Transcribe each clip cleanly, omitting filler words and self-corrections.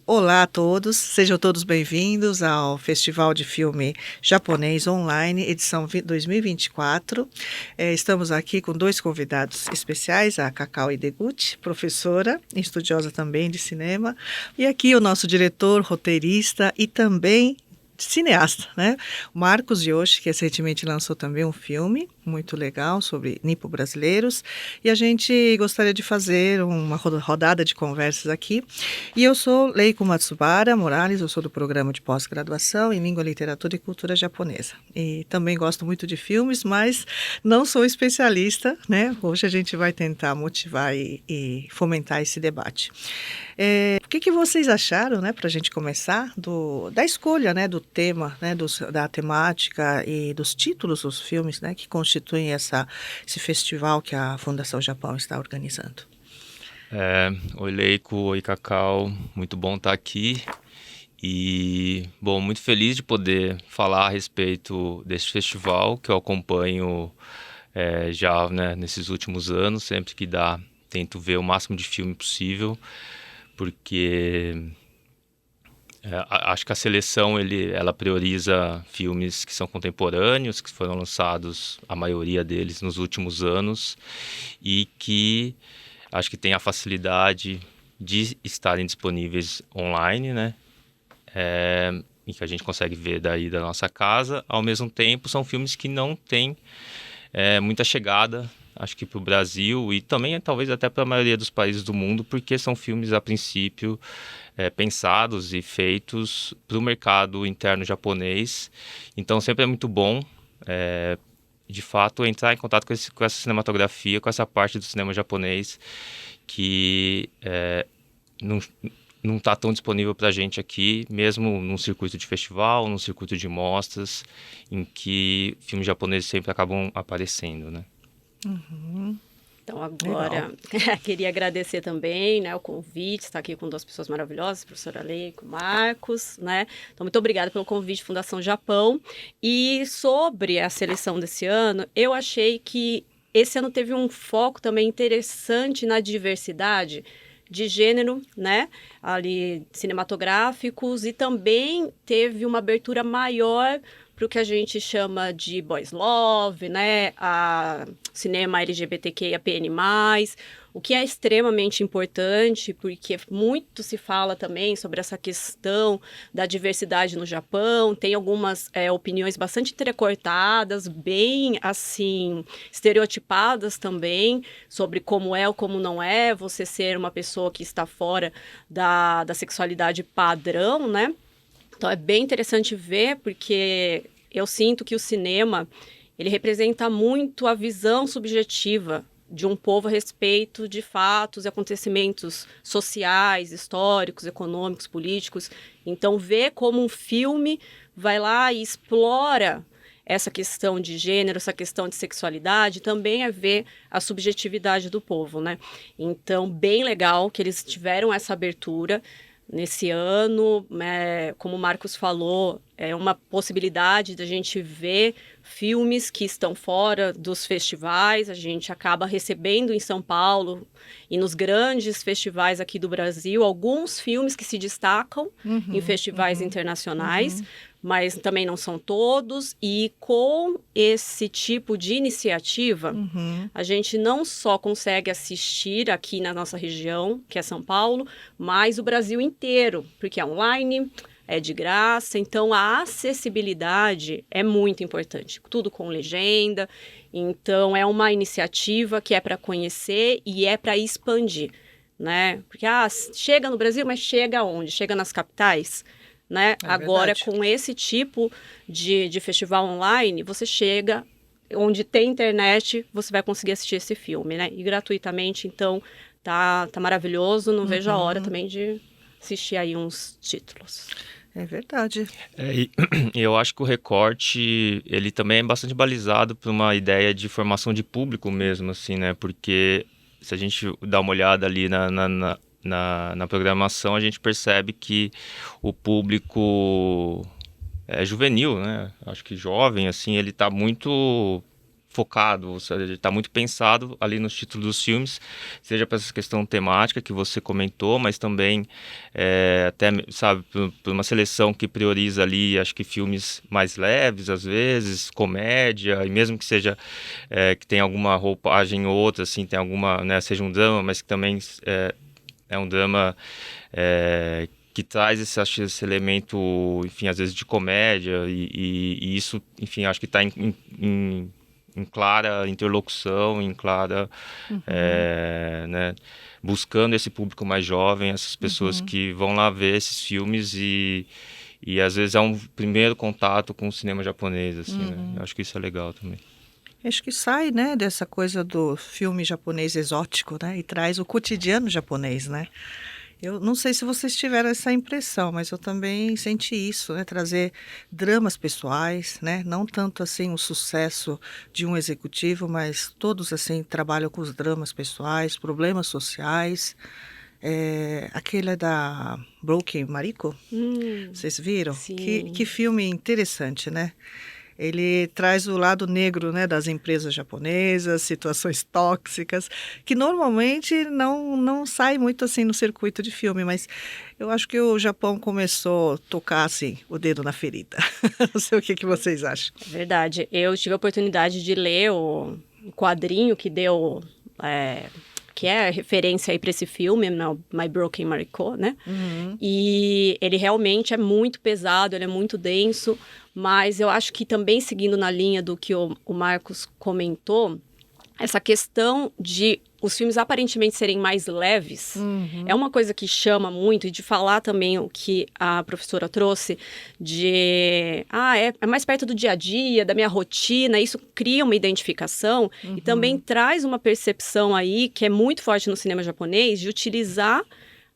Olá a todos, sejam todos bem-vindos ao Festival de Filme Japonês Online, edição 2024. Estamos aqui com dois convidados especiais, a Cacau Ideguchi, professora, estudiosa também de cinema, e aqui o nosso diretor, roteirista e também cineasta, né? Marcos Yoshi, que recentemente lançou também um filme muito legal sobre nipo-brasileiros, e a gente gostaria de fazer uma rodada de conversas aqui. E eu sou Leiko Matsubara Morales, eu sou do programa de pós-graduação em Língua, Literatura e Cultura Japonesa. E também gosto muito de filmes, mas não sou especialista, né? Hoje a gente vai tentar motivar e fomentar esse debate. O que vocês acharam, né, para a gente começar, da escolha, né, do tema, né, da temática e dos títulos dos filmes, né, que constituem esse festival que a Fundação Japão está organizando? Oi, Leiko, oi, Cacau, muito bom estar aqui e, bom, muito feliz de poder falar a respeito desse festival que eu acompanho já, né, nesses últimos anos, sempre que dá, tento ver o máximo de filme possível, porque acho que a seleção ela prioriza filmes que são contemporâneos, que foram lançados, a maioria deles, nos últimos anos, e que acho que tem a facilidade de estarem disponíveis online, né? E que a gente consegue ver daí da nossa casa. Ao mesmo tempo, são filmes que não têm muita chegada, acho que para o Brasil e também talvez até para a maioria dos países do mundo, porque são filmes, a princípio, pensados e feitos para o mercado interno japonês. Então, sempre é muito bom, de fato, entrar em contato com essa cinematografia, com essa parte do cinema japonês que não está tão disponível para a gente aqui, mesmo num circuito de festival, num circuito de mostras, em que filmes japoneses sempre acabam aparecendo, né? Uhum. Então, agora, queria agradecer também, né, o convite, estar aqui com duas pessoas maravilhosas, a professora Leiko e Marcos, né? Então, muito obrigada pelo convite, Fundação Japão. E sobre a seleção desse ano, eu achei que esse ano teve um foco também interessante na diversidade de gênero, né, ali cinematográficos, e também teve uma abertura maior para o que a gente chama de boys love, né, a cinema LGBTQIAPN+, o que é extremamente importante, porque muito se fala também sobre essa questão da diversidade no Japão, tem algumas opiniões bastante entrecortadas, bem, assim, estereotipadas também, sobre como é ou como não é você ser uma pessoa que está fora da sexualidade padrão, né? Então, é bem interessante ver, porque eu sinto que o cinema, ele representa muito a visão subjetiva de um povo a respeito de fatos e acontecimentos sociais, históricos, econômicos, políticos. Então, ver como um filme vai lá e explora essa questão de gênero, essa questão de sexualidade, também é ver a subjetividade do povo, né? Então, bem legal que eles tiveram essa abertura nesse ano, como o Marcos falou, é uma possibilidade da gente ver filmes que estão fora dos festivais. A gente acaba recebendo em São Paulo e nos grandes festivais aqui do Brasil alguns filmes que se destacam em festivais internacionais, mas também não são todos, e com esse tipo de iniciativa, a gente não só consegue assistir aqui na nossa região, que é São Paulo, mas o Brasil inteiro, porque é online, é de graça, então a acessibilidade é muito importante, tudo com legenda. Então é uma iniciativa que é para conhecer e é para expandir, né? Porque chega no Brasil, mas chega onde? Chega nas capitais? Né? Agora, Verdade. com esse tipo de festival online, você chega onde tem internet, você vai conseguir assistir esse filme, né? E gratuitamente, então tá maravilhoso. Não vejo a hora também de assistir aí uns títulos. É verdade. E eu acho que o recorte, ele também é bastante balizado por uma ideia de formação de público mesmo, assim, né? Porque se a gente dá uma olhada ali na programação, a gente percebe que o público é juvenil, né? Acho que jovem, assim, ele está muito focado, ou seja, está muito pensado ali nos títulos dos filmes, seja para essa questão temática que você comentou, mas também até, sabe, por uma seleção que prioriza ali, acho que filmes mais leves, às vezes, comédia, e mesmo que seja, que tenha alguma roupagem ou outra, assim, tem alguma, né, seja um drama, mas que também é um drama que traz esse elemento, enfim, às vezes de comédia, e isso, enfim, acho que está em clara interlocução, em clara, né, buscando esse público mais jovem, essas pessoas que vão lá ver esses filmes e às vezes é um primeiro contato com o cinema japonês, assim, né? Eu acho que isso é legal também. Acho que sai, né, dessa coisa do filme japonês exótico, né, e traz o cotidiano japonês, né? Eu não sei se vocês tiveram essa impressão, mas eu também senti isso, né? Trazer dramas pessoais, né? Não tanto assim o sucesso de um executivo, mas todos assim trabalham com os dramas pessoais, problemas sociais. Aquele é da Broken Mariko, vocês viram? Sim. Que filme interessante, né? Ele traz o lado negro, né, das empresas japonesas, situações tóxicas, que normalmente não sai muito assim no circuito de filme, mas eu acho que o Japão começou a tocar assim, o dedo na ferida. Não sei o que vocês acham. É verdade. Eu tive a oportunidade de ler o quadrinho que deu... que é referência aí para esse filme, My Broken Mariko, né? E ele realmente é muito pesado, ele é muito denso, mas eu acho que também seguindo na linha do que o Marcos comentou, essa questão de os filmes aparentemente serem mais leves é uma coisa que chama muito, e de falar também o que a professora trouxe de é mais perto do dia a dia, da minha rotina, isso cria uma identificação e também traz uma percepção aí que é muito forte no cinema japonês de utilizar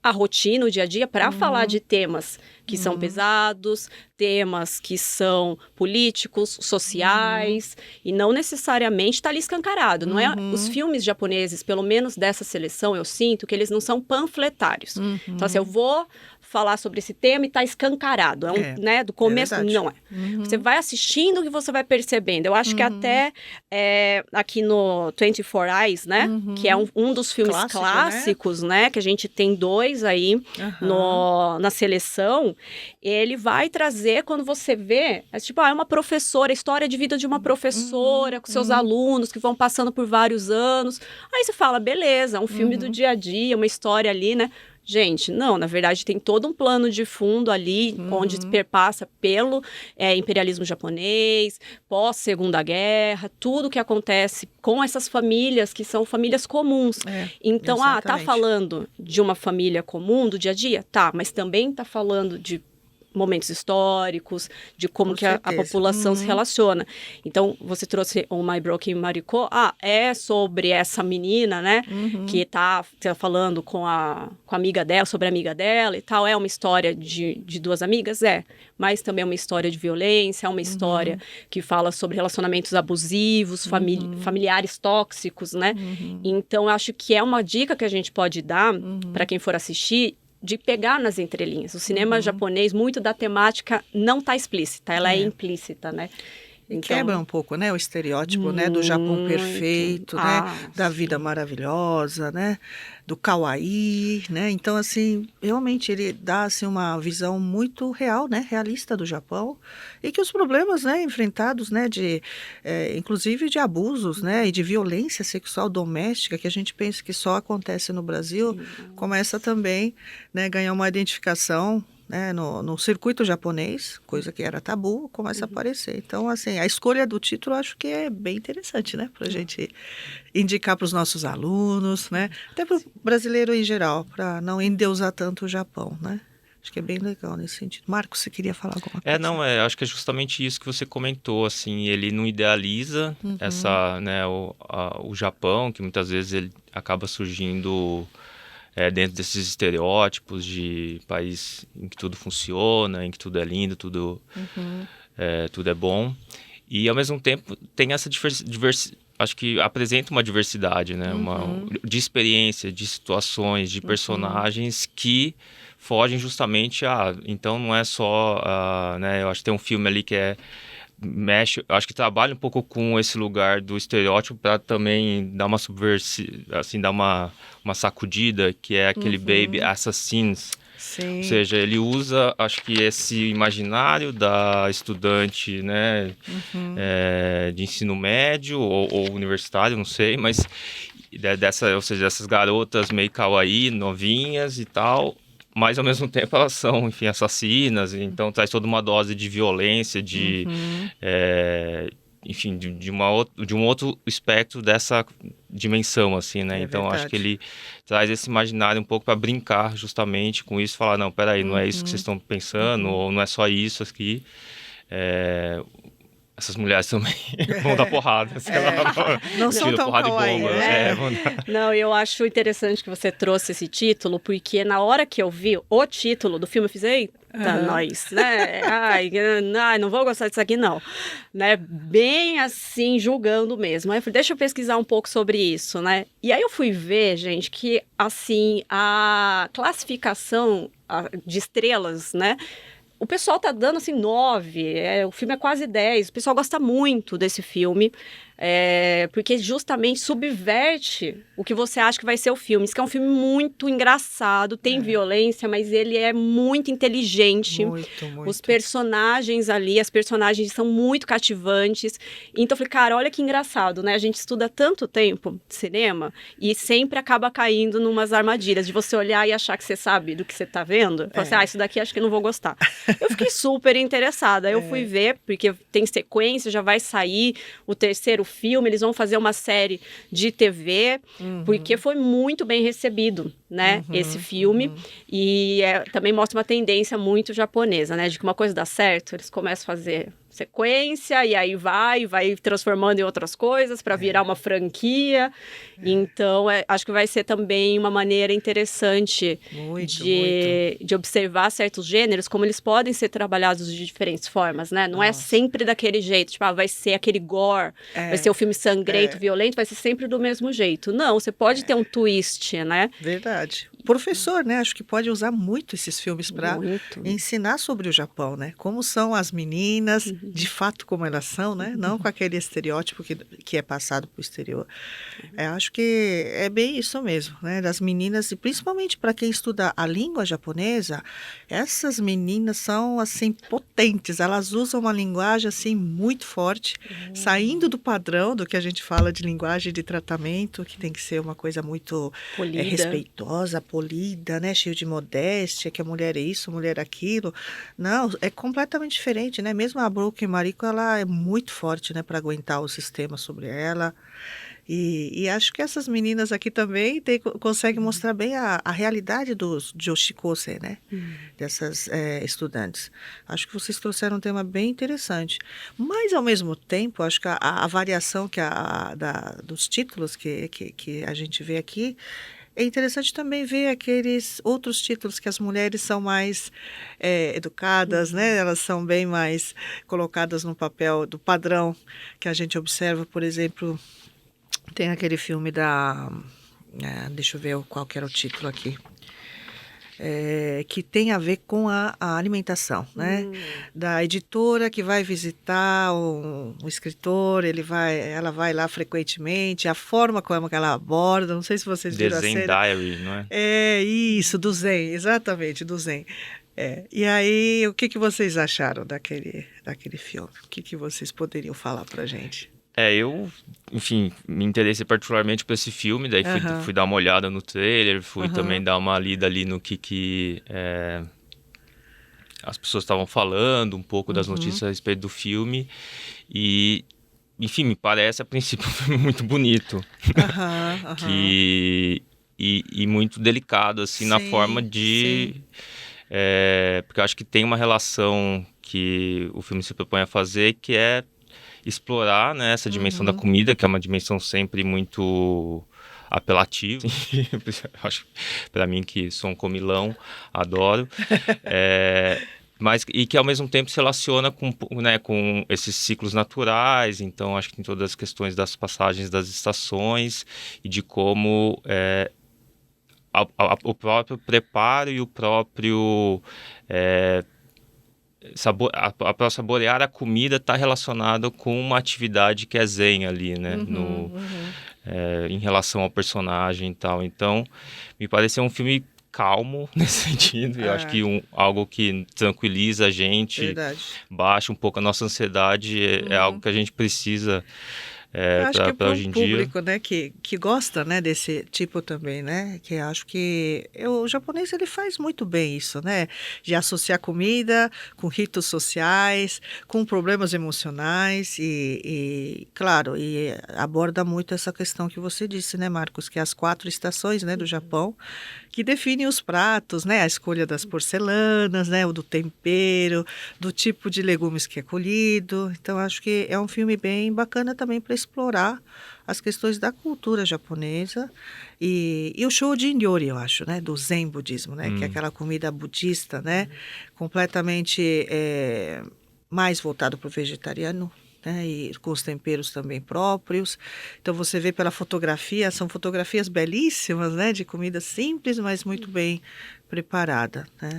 a rotina, o dia a dia, para falar de temas que são pesados, temas que são políticos, sociais, e não necessariamente está ali escancarado. Não é, os filmes japoneses, pelo menos dessa seleção, eu sinto que eles não são panfletários. Então, assim, eu vou falar sobre esse tema e está escancarado. Né, do começo, não é. Você vai assistindo e você vai percebendo. Eu acho que até aqui no 24 Eyes, né, que é um dos filmes clássicos, né, que a gente tem 2 aí na seleção, ele vai trazer, quando você vê, é uma professora, a história de vida de uma professora com seus alunos que vão passando por vários anos. Aí você fala, beleza, é um filme do dia a dia, uma história ali, né? Gente, não, na verdade tem todo um plano de fundo ali, onde perpassa pelo imperialismo japonês, pós-Segunda Guerra, tudo que acontece com essas famílias, que são famílias comuns. Então, tá falando de uma família comum do dia a dia? Tá, mas também tá falando de momentos históricos, de como que a população se relaciona. Então, você trouxe o My Broken Mariko, é sobre essa menina, né, que tá falando com a amiga dela, sobre a amiga dela e tal, é uma história de 2 amigas, mas também é uma história de violência, é uma história que fala sobre relacionamentos abusivos, familiares tóxicos, né, então, eu acho que é uma dica que a gente pode dar para quem for assistir, de pegar nas entrelinhas. O cinema japonês, muito da temática não está explícita, ela é implícita, né? Então, quebra um pouco, né, o estereótipo, né, do Japão perfeito, né, da vida maravilhosa, né, do kawaii, né, então, assim, realmente ele dá, assim, uma visão muito real, né, realista do Japão, e que os problemas, né, enfrentados, né, inclusive de abusos, né, e de violência sexual doméstica, que a gente pensa que só acontece no Brasil, começa também, né, ganhar uma identificação, né, no circuito japonês, coisa que era tabu, começa a aparecer. Então, assim, a escolha do título eu acho que é bem interessante, né, para a gente indicar para os nossos alunos, né, até para o brasileiro em geral, para não endeusar tanto o Japão, né. Acho que é bem legal nesse sentido. Marcos, você queria falar alguma coisa? Acho que é justamente isso que você comentou, assim, ele não idealiza essa, né, o Japão, que muitas vezes ele acaba surgindo dentro desses estereótipos de país em que tudo funciona, em que tudo é lindo, tudo é bom. E, ao mesmo tempo, tem essa acho que apresenta uma diversidade, né? De experiência, de situações, de personagens que fogem justamente então não é só, né? Eu acho que tem um filme ali que mexe, acho que trabalha um pouco com esse lugar do estereótipo para também dar uma assim, dar uma sacudida, que é aquele baby assassins. Sim. Ou seja, ele usa, acho que esse imaginário da estudante, né, de ensino médio ou universitário, não sei, mas ou seja, dessas garotas meio kawaii, novinhas e tal, mas ao mesmo tempo elas são, enfim, assassinas, então traz toda uma dose de violência, enfim, de um outro espectro dessa dimensão, assim, né? Então, verdade. acho que ele traz esse imaginário um pouco para brincar justamente com isso, falar, não, peraí, não é isso que vocês estão pensando, ou não é só isso aqui. Essas mulheres também vão dar porrada, sei lá, não são tão porrada kawaii, e bomba. né? Não, eu acho interessante que você trouxe esse título, porque na hora que eu vi o título do filme, eu fiz, eita, nós, né? Ai, não vou gostar disso aqui, não. Né? Bem assim, julgando mesmo. Aí eu falei, deixa eu pesquisar um pouco sobre isso, né? E aí eu fui ver, gente, que, assim, a classificação de estrelas, né? O pessoal tá dando, assim, 9, o filme é quase 10, o pessoal gosta muito desse filme, porque justamente subverte o que você acha que vai ser o filme. Isso que é um filme muito engraçado, tem violência, mas ele é muito inteligente. Muito. Os personagens ali, as personagens são muito cativantes. Então eu falei, cara, olha que engraçado, né? A gente estuda tanto tempo cinema e sempre acaba caindo numas armadilhas de você olhar e achar que você sabe do que você tá vendo. Falar assim, isso daqui acho que não vou gostar. Eu fiquei super interessada. Aí eu fui ver, porque tem sequência, já vai sair o terceiro filme, eles vão fazer uma série de TV, porque foi muito bem recebido, né, esse filme. E também mostra uma tendência muito japonesa, né, de que uma coisa dá certo, eles começam a fazer sequência e aí vai transformando em outras coisas para virar uma franquia. Então, acho que vai ser também uma maneira interessante de observar certos gêneros, como eles podem ser trabalhados de diferentes formas, né? Não é sempre daquele jeito, tipo, vai ser aquele gore, vai ser o filme sangrento, violento, vai ser sempre do mesmo jeito. Não, você pode ter um twist, né? Verdade. Professor, né? Acho que pode usar muito esses filmes para ensinar sobre o Japão, né? Como são as meninas, de fato como elas são, né? Não com aquele estereótipo que é passado para o exterior. Acho que é bem isso mesmo, né? Das meninas, e principalmente para quem estuda a língua japonesa, essas meninas são, assim, potentes. Elas usam uma linguagem, assim, muito forte, saindo do padrão do que a gente fala de linguagem de tratamento, que tem que ser uma coisa muito respeitosa, polida, né? Cheio de modéstia, que a mulher é isso, a mulher é aquilo. Não, é completamente diferente, né? Mesmo a Brooke Mariko, ela é muito forte, né? Para aguentar o sistema sobre ela. E acho que essas meninas aqui também conseguem mostrar bem a realidade dos Joshikose, né? Dessas estudantes. Acho que vocês trouxeram um tema bem interessante. Mas, ao mesmo tempo, acho que a variação dos títulos que a gente vê aqui, é interessante também ver aqueles outros títulos que as mulheres são mais educadas, né? Elas são bem mais colocadas no papel do padrão que a gente observa, por exemplo, tem aquele filme deixa eu ver qual que era o título aqui. Que tem a ver com a alimentação, né? Da editora que vai visitar um escritor, ela vai lá frequentemente, a forma como ela aborda, não sei se vocês viram a série. The Zen Diary, não é? É isso, do Zen, exatamente, do Zen. E aí, o que vocês acharam daquele filme? O que vocês poderiam falar pra gente? Eu, enfim, me interessei particularmente por esse filme, daí fui dar uma olhada no trailer, fui também dar uma lida ali no que as pessoas estavam falando, um pouco das notícias a respeito do filme, e, enfim, me parece a princípio um filme muito bonito, e muito delicado, assim, na forma de... porque eu acho que tem uma relação que o filme se propõe a fazer, que é explorar, né, essa dimensão da comida, que é uma dimensão sempre muito apelativa. Acho, para mim, que sou um comilão, adoro. Mas, e que ao mesmo tempo se relaciona com esses ciclos naturais. Então, acho que tem todas as questões das passagens das estações e de como o próprio preparo e o próprio Para saborear a comida está relacionado com uma atividade que é zen ali, né? Em relação ao personagem e tal. Então, me pareceu um filme calmo nesse sentido. Eu acho que algo que tranquiliza a gente, Verdade. baixa um pouco a nossa ansiedade, é algo que a gente precisa Eu acho que para é hoje em um dia. público, né, que gosta, né, desse tipo também, né, que acho que o japonês ele faz muito bem isso, né, de associar comida com ritos sociais, com problemas emocionais claro, e aborda muito essa questão que você disse, né, Marcos, que é as 4 estações, né, do Japão, que definem os pratos, né, a escolha das porcelanas, né, o do tempero, do tipo de legumes que é colhido. Então, acho que é um filme bem bacana também para explorar as questões da cultura japonesa e o Shōjin Ryori, eu acho, né, do Zen budismo, né, que é aquela comida budista, né, completamente mais voltado para o vegetariano, né, e com os temperos também próprios. Então você vê pela fotografia, são fotografias belíssimas, né, de comida simples, mas muito bem preparada, né.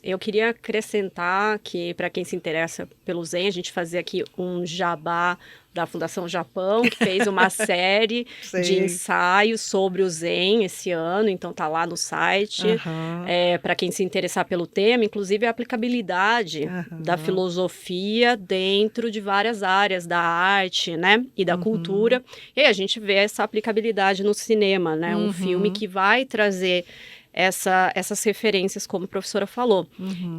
Eu queria acrescentar que, para quem se interessa pelo Zen, a gente fazer aqui um jabá da Fundação Japão, que fez uma série de ensaios sobre o Zen esse ano, então tá lá no site. Para quem se interessar pelo tema, inclusive a aplicabilidade da filosofia dentro de várias áreas da arte, né, e da cultura. E aí a gente vê essa aplicabilidade no cinema, né, um filme que vai trazer essas referências, como a professora falou.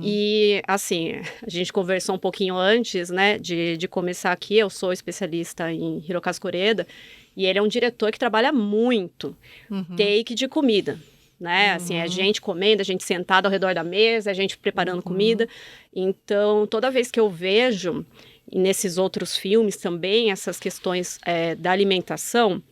E, assim, a gente conversou um pouquinho antes, né, de começar aqui. Eu sou especialista em Hirokazu Koreda, e ele é um diretor que trabalha muito take de comida, né? Assim, a gente comendo, a gente sentado ao redor da mesa, a gente preparando comida. Então, toda vez que eu vejo, e nesses outros filmes também, essas questões da alimentação,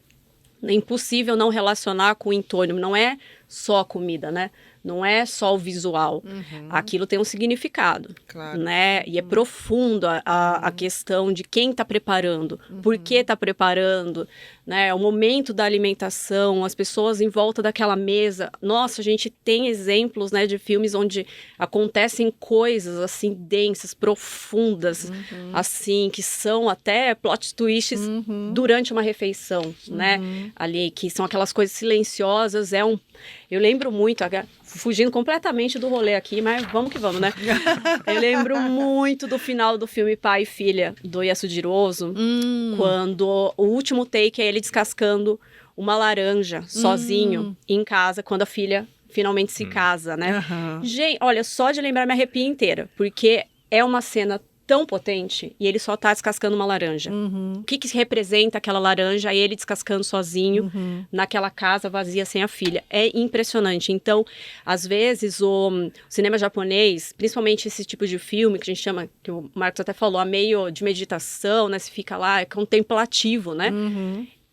é impossível não relacionar com o entorno. Não é só a comida, né? Não é só o visual. Aquilo tem um significado, né? E é profundo a questão de quem está preparando, por que está preparando, né? O momento da alimentação, as pessoas em volta daquela mesa. Nossa, a gente tem exemplos, né, de filmes onde acontecem coisas assim densas, profundas, assim, que são até plot twists durante uma refeição, né? Ali, que são aquelas coisas silenciosas. Eu lembro muito, fugindo completamente do rolê aqui, mas vamos que vamos, né? Eu lembro muito do final do filme Pai e Filha, do Yasujiro Ozu, quando o último take é ele descascando uma laranja sozinho em casa, quando a filha finalmente se casa, né? Gente, olha, só de lembrar me arrepio inteira, porque é uma cena tão potente e ele só tá descascando uma laranja. O que representa aquela laranja? Ele descascando sozinho naquela casa vazia sem a filha. É impressionante. Então, às vezes, o cinema japonês, principalmente esse tipo de filme que a gente chama, que o Marcos até falou, meio de meditação, né? Se fica lá, é contemplativo, né?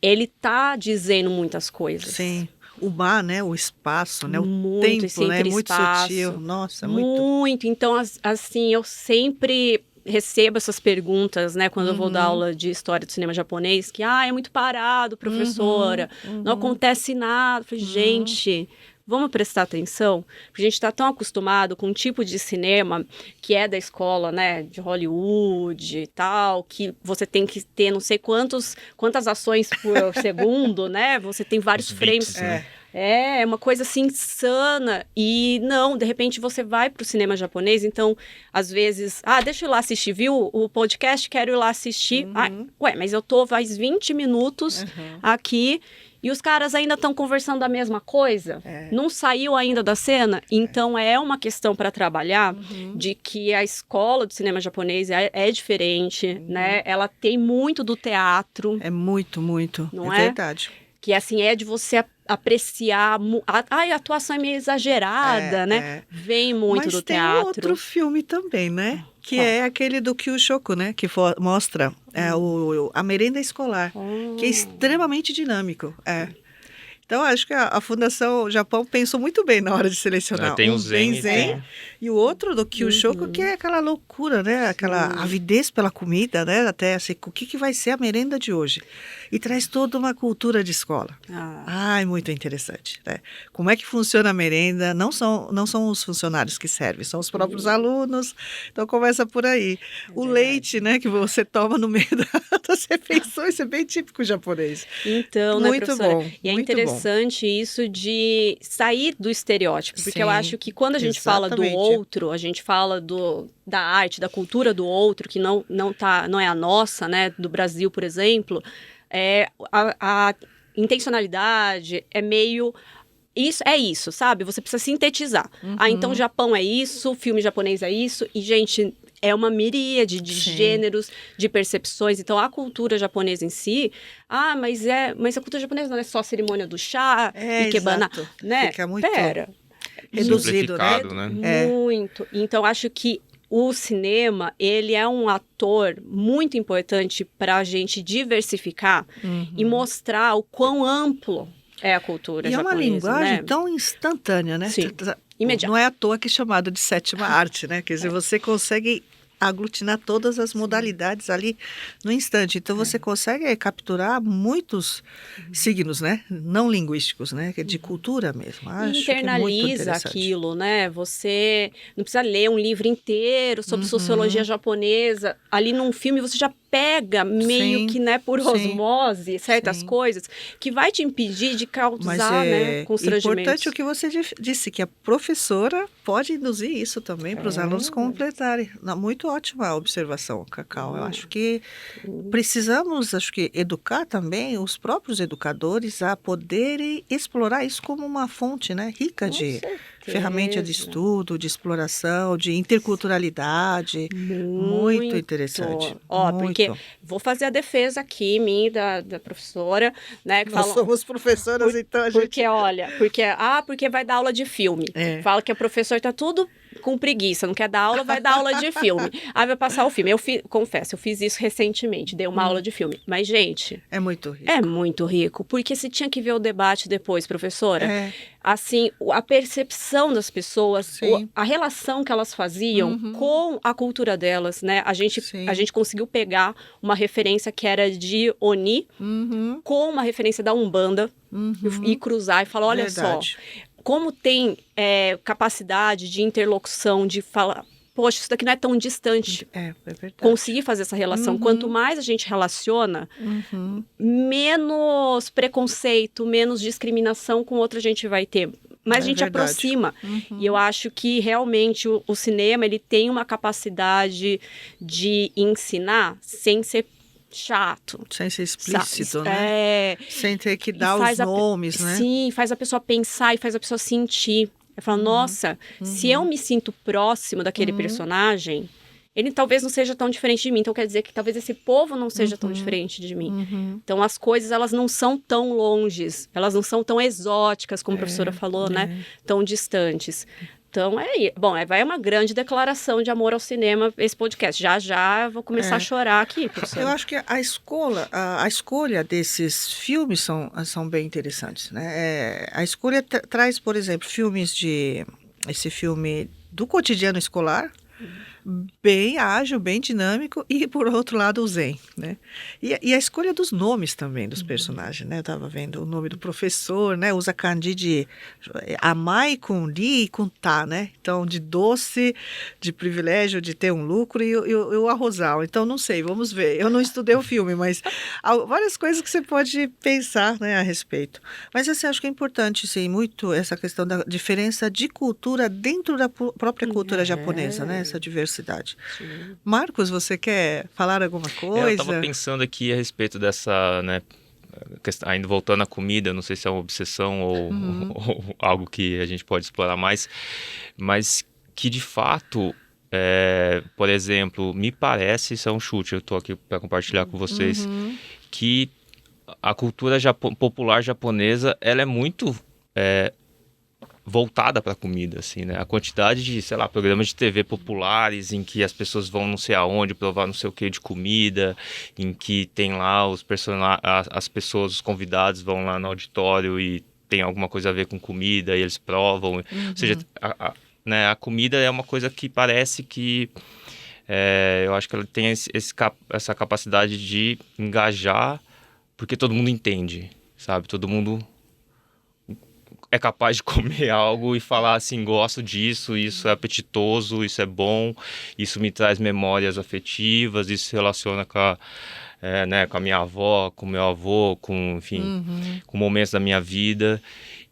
Ele tá dizendo muitas coisas. Sim. O mar, né? O espaço, né? O muito, tempo, né? Muito sutil. Nossa, muito. Muito. Então, assim, eu sempre recebo essas perguntas, né, quando eu vou dar aula de história do cinema japonês, que, é muito parado, professora, não acontece nada. Eu falei, gente, vamos prestar atenção, porque a gente está tão acostumado com um tipo de cinema que é da escola, né, de Hollywood e tal, que você tem que ter não sei quantas ações por segundo, né, você tem vários frames. Né? É uma coisa assim insana. E não, de repente você vai pro cinema japonês, então, às vezes, deixa eu ir lá assistir, viu? O podcast, quero ir lá assistir. Mas eu tô faz 20 minutos aqui e os caras ainda estão conversando a mesma coisa. Não saiu ainda da cena. Então, é uma questão para trabalhar de que a escola do cinema japonês é diferente, né? Ela tem muito do teatro. É muito, muito. Não é verdade. Que, assim, é de você apreciar... a atuação é meio exagerada, né? Vem muito do teatro. Mas tem outro filme também, né? Que é aquele do Kyushoku, né? Que mostra a merenda escolar, que é extremamente dinâmico. Então, acho que a Fundação Japão pensou muito bem na hora de selecionar. Tem um o Zen e o outro do Kyushoku, que é aquela loucura, né? Aquela avidez pela comida, né? Até assim, o que vai ser a merenda de hoje? E traz toda uma cultura de escola. É muito interessante, né? Como é que funciona a merenda? Não são os funcionários que servem, são os próprios alunos. Então, começa por aí. O leite, né? Que você toma no meio das refeições, isso é bem típico japonês. Então, muito né, professora? bom. E é muito interessante isso de sair do estereótipo, porque eu acho que quando a gente fala do outro, a gente fala da arte, da cultura do outro, que não é a nossa, né, do Brasil, por exemplo, a intencionalidade é meio... Isso, sabe? Você precisa sintetizar. Então Japão é isso, filme japonês é isso, e, gente, é uma miríade de gêneros, de percepções. Então, a cultura japonesa em si... mas a cultura japonesa não é só a cerimônia do chá, ikebana, né? Fica muito reduzido, né? Muito. Então, acho que o cinema, ele é um ator muito importante para a gente diversificar e mostrar o quão amplo é a cultura japonesa. E é uma linguagem tão instantânea, né? Sim, imediata. Não é à toa que é chamado de sétima arte, né? Quer dizer, você consegue aglutinar todas as modalidades ali no instante. Então, você consegue capturar muitos signos, né? Não linguísticos, né? Que é de cultura mesmo. Acho internaliza que é muito aquilo, né? Você não precisa ler um livro inteiro sobre sociologia japonesa. Ali num filme, você já pega meio que, né, por osmose, certas coisas, que vai te impedir de causar, né, constrangimentos. Importante o que você disse, que a professora pode induzir isso também para os alunos completarem. Muito ótima a observação, Cacau. Eu acho que precisamos, educar também os próprios educadores a poderem explorar isso como uma fonte, né, rica de ferramenta de estudo, de exploração, de interculturalidade. Muito interessante. Porque vou fazer a defesa aqui, da professora, né? Que Nós somos professoras, então a gente... Porque vai dar aula de filme. Fala que o professor tá tudo com preguiça, não quer dar aula, vai dar aula de filme. Aí vai passar o filme. Confesso, eu fiz isso recentemente, dei uma aula de filme. Mas, gente... É muito rico. É muito rico, porque você tinha que ver o debate depois, professora. Assim, a percepção das pessoas, a relação que elas faziam com a cultura delas, né? A gente conseguiu pegar uma referência que era de Oni, com uma referência da Umbanda, e cruzar e falar, olha só, como tem capacidade de interlocução, de falar... Poxa, isso daqui não é tão distante. É verdade. Conseguir fazer essa relação. Quanto mais a gente relaciona, menos preconceito, menos discriminação com outra a gente vai ter. Mas a gente aproxima. E eu acho que realmente o cinema, ele tem uma capacidade de ensinar sem ser chato. Sem ser explícito, né? Sem ter que dar os nomes, né? Sim, faz a pessoa pensar e faz a pessoa sentir. Eu falo, nossa, se eu me sinto próximo daquele personagem, ele talvez não seja tão diferente de mim. Então, quer dizer que talvez esse povo não seja tão diferente de mim. Então, as coisas, elas não são tão longes, elas não são tão exóticas, como a professora falou, né? Tão distantes. Então, vai uma grande declaração de amor ao cinema, esse podcast. Já vou começar a chorar aqui, professora. Eu acho que a escolha desses filmes são bem interessantes, né? A escolha traz, por exemplo, esse filme do cotidiano escolar, bem ágil, bem dinâmico, e por outro lado o Zen, né? E a escolha dos nomes também dos personagens, né? Eu estava vendo o nome do professor, né? Usa kanji de amai com ri e com ta, né? Então, de doce, de privilégio, de ter um lucro e o arrozal. Então, não sei, vamos ver. Eu não estudei o filme, mas há várias coisas que você pode pensar, né, a respeito. Mas, assim, acho que é importante, sim, muito essa questão da diferença de cultura dentro da própria cultura japonesa, né? Essa diversidade. Sim. Marcos, você quer falar alguma coisa? Eu estava pensando aqui a respeito dessa, né, ainda voltando à comida, não sei se é uma obsessão ou algo que a gente pode explorar mais, mas que de fato, por exemplo, me parece, isso é um chute, eu estou aqui para compartilhar com vocês, que a cultura popular japonesa, ela é muito... voltada para a comida, assim, né? A quantidade de, sei lá, programas de TV populares em que as pessoas vão não sei aonde provar não sei o que de comida, em que tem lá os as pessoas, os convidados vão lá no auditório e tem alguma coisa a ver com comida e eles provam. Ou seja, né, a comida é uma coisa que parece que eu acho que ela tem essa capacidade de engajar, porque todo mundo entende, sabe? Todo mundo é capaz de comer algo e falar assim, gosto disso, isso é apetitoso, isso é bom, isso me traz memórias afetivas, isso se relaciona né, com a minha avó, com o meu avô, enfim, com momentos da minha vida.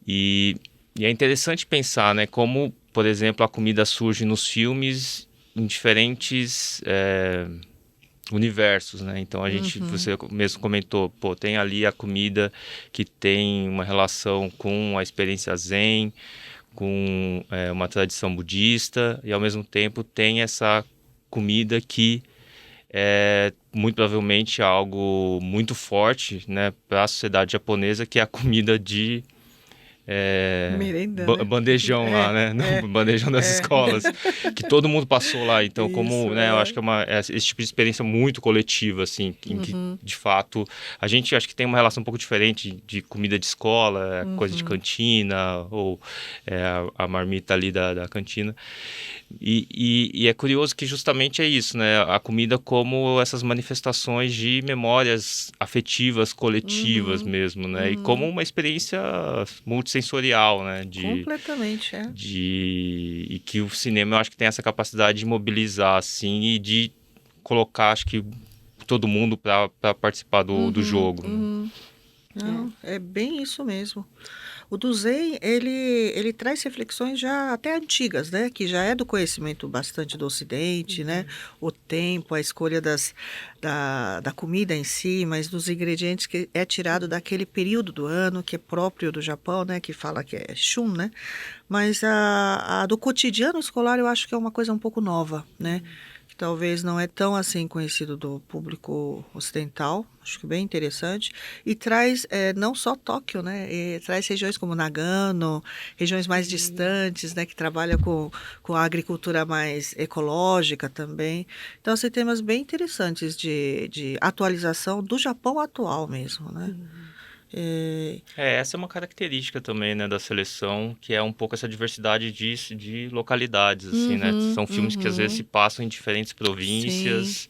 E é interessante pensar, né, como, por exemplo, a comida surge nos filmes em diferentes universos, né? Então você mesmo comentou, tem ali a comida que tem uma relação com a experiência zen, com uma tradição budista, e ao mesmo tempo tem essa comida que é muito provavelmente algo muito forte, né, para a sociedade japonesa, que é a comida de merenda, né? bandejão lá, né? No bandejão das escolas, que todo mundo passou lá. Então, Isso, né, eu acho que esse tipo de experiência muito coletiva, assim, em que, de fato, a gente acho que tem uma relação um pouco diferente de comida de escola, coisa de cantina, ou a marmita ali da cantina. E é curioso que justamente é isso, né? A comida como essas manifestações de memórias afetivas, coletivas mesmo, né? E como uma experiência multissensorial, né? Completamente, E que o cinema, eu acho que tem essa capacidade de mobilizar, assim, e de colocar, acho que, todo mundo para participar do jogo. Né? Não, é bem isso mesmo. O do Zen, ele traz reflexões já até antigas, né? Que já é do conhecimento bastante do Ocidente, né? O tempo, a escolha da comida em si, mas dos ingredientes que é tirado daquele período do ano que é próprio do Japão, né? Que fala que é Shun, né? Mas a do cotidiano escolar eu acho que é uma coisa um pouco nova, né? Que talvez não é tão assim conhecido do público ocidental, acho que bem interessante, e traz não só Tóquio, né, e traz regiões como Nagano, regiões mais distantes, né, que trabalham com a agricultura mais ecológica também. Então, são temas bem interessantes de atualização do Japão atual mesmo, né. Essa é uma característica também, né, da seleção, que é um pouco essa diversidade de localidades, assim, né? São filmes que às vezes se passam em diferentes províncias,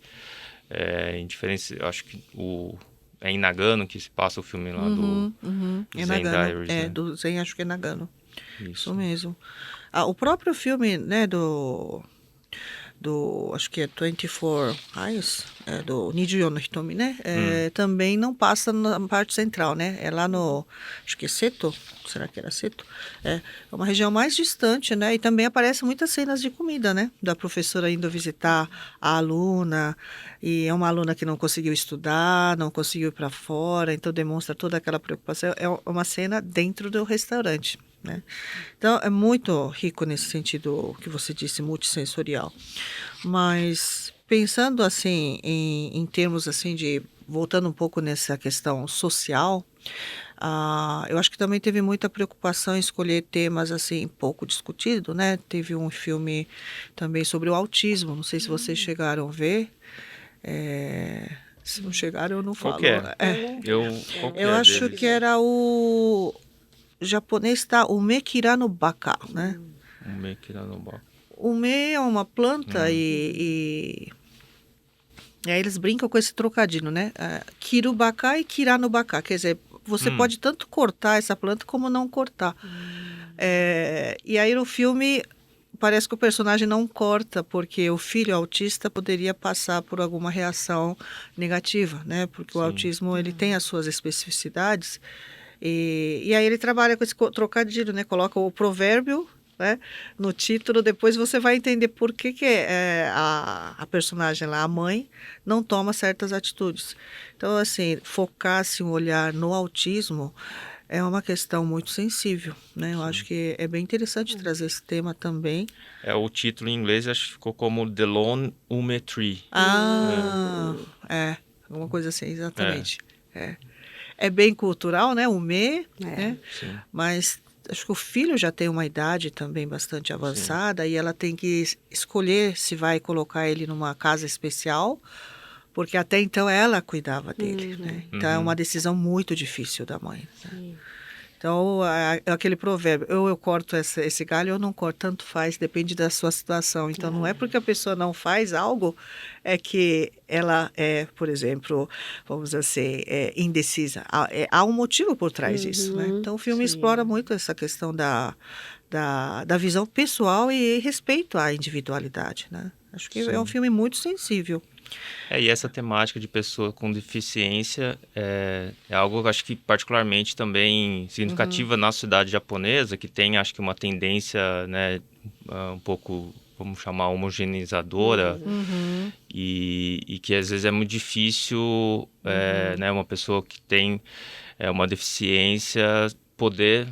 em diferentes, eu acho que é em Nagano que se passa o filme lá do É Zen Nagano, Diaries, né? do Zen acho que é Nagano, Isso. isso mesmo. O próprio filme, né, acho que é 24 Eyes, do Nijiyo no Hitomi, né? Também não passa na parte central, né? É lá acho que é Seto, será que era Seto? É uma região mais distante, né? E também aparecem muitas cenas de comida, né? Da professora indo visitar a aluna, e é uma aluna que não conseguiu estudar, não conseguiu ir para fora, então demonstra toda aquela preocupação. É uma cena dentro do restaurante, né? Então, é muito rico nesse sentido que você disse, multissensorial. Mas, pensando assim, em termos assim voltando um pouco nessa questão social, eu acho que também teve muita preocupação em escolher temas assim, pouco discutidos, né? Teve um filme também sobre o autismo, não sei se vocês chegaram a ver. Se não chegaram, eu não falo. Qual que é? Eu acho que era o japonês, o Ume Kiranobaka, né? Ume Kiranobaka. Ume é uma planta e aí eles brincam com esse trocadilho, né? Kirubaka e Kiranobaka, quer dizer, você pode tanto cortar essa planta como não cortar. E aí no filme parece que o personagem não corta, porque o filho autista poderia passar por alguma reação negativa, né? Porque o autismo ele tem as suas especificidades. E aí ele trabalha com esse trocadilho, né? Coloca o provérbio, né, no título, depois você vai entender por que a personagem lá, a mãe, não toma certas atitudes. Então, assim, focar-se um olhar no autismo é uma questão muito sensível, né? Eu acho que é bem interessante trazer esse tema também. O título em inglês acho que ficou como The Lone Ume Tree. Alguma coisa assim, exatamente. É bem cultural, né? Ume, né? Sim. Mas acho que o filho já tem uma idade também bastante avançada e ela tem que escolher se vai colocar ele numa casa especial, porque até então ela cuidava dele, né? Então é uma decisão muito difícil da mãe. Né? Então, aquele provérbio, ou eu corto esse galho ou não corto, tanto faz, depende da sua situação. Então, não é porque a pessoa não faz algo, é que ela é, por exemplo, vamos dizer assim, indecisa. Há um motivo por trás disso, né? Então, o filme explora muito essa questão da visão pessoal e respeito à individualidade, né? Acho que é um filme muito sensível. E essa temática de pessoa com deficiência é algo que eu acho que particularmente também significativa na sociedade japonesa, que tem, acho que, uma tendência, né, um pouco, vamos chamar, homogeneizadora, e que às vezes é muito difícil, né, uma pessoa que tem uma deficiência poder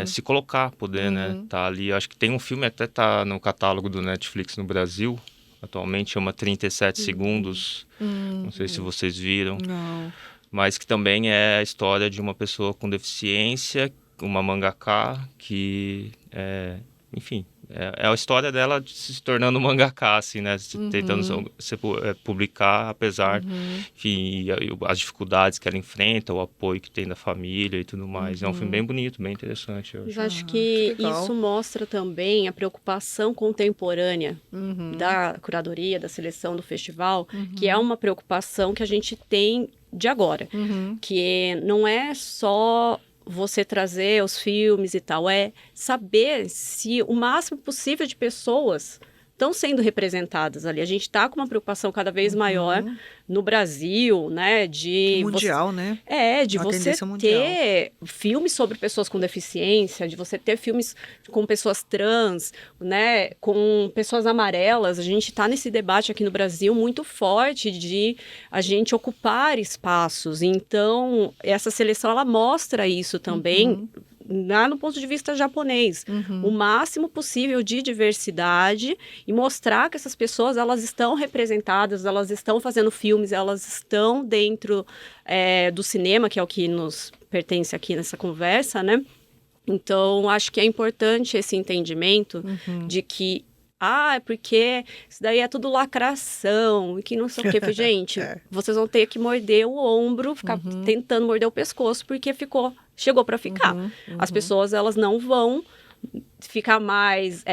se colocar, poder, né, tá ali. Eu acho que tem um filme, até tá no catálogo do Netflix no Brasil, atualmente, chama 37 Segundos, não sei se vocês viram, Não. mas que também é a história de uma pessoa com deficiência, uma mangaka, que, enfim, é a história dela se tornando mangaka, assim, né, tentando publicar, apesar, enfim, as dificuldades que ela enfrenta, o apoio que tem da família e tudo mais. É um filme bem bonito, bem interessante, eu acho. Mas acho que isso mostra também a preocupação contemporânea da curadoria, da seleção do festival, que é uma preocupação que a gente tem de agora, que não é só você trazer os filmes e tal, é saber se o máximo possível de pessoas estão sendo representadas ali. A gente está com uma preocupação cada vez maior no Brasil, né? Mundial, né? De você ter filmes sobre pessoas com deficiência, de você ter filmes com pessoas trans, né? Com pessoas amarelas. A gente está nesse debate aqui no Brasil muito forte de a gente ocupar espaços. Então, essa seleção, ela mostra isso também, no ponto de vista japonês, o máximo possível de diversidade e mostrar que essas pessoas, elas estão representadas, elas estão fazendo filmes, elas estão dentro do cinema, que é o que nos pertence aqui nessa conversa, né? Então, acho que é importante esse entendimento de que é porque isso daí é tudo lacração, e que não sei o quê. Gente, vocês vão ter que morder o ombro, ficar tentando morder o pescoço, porque chegou para ficar. As pessoas, elas não vão ficar mais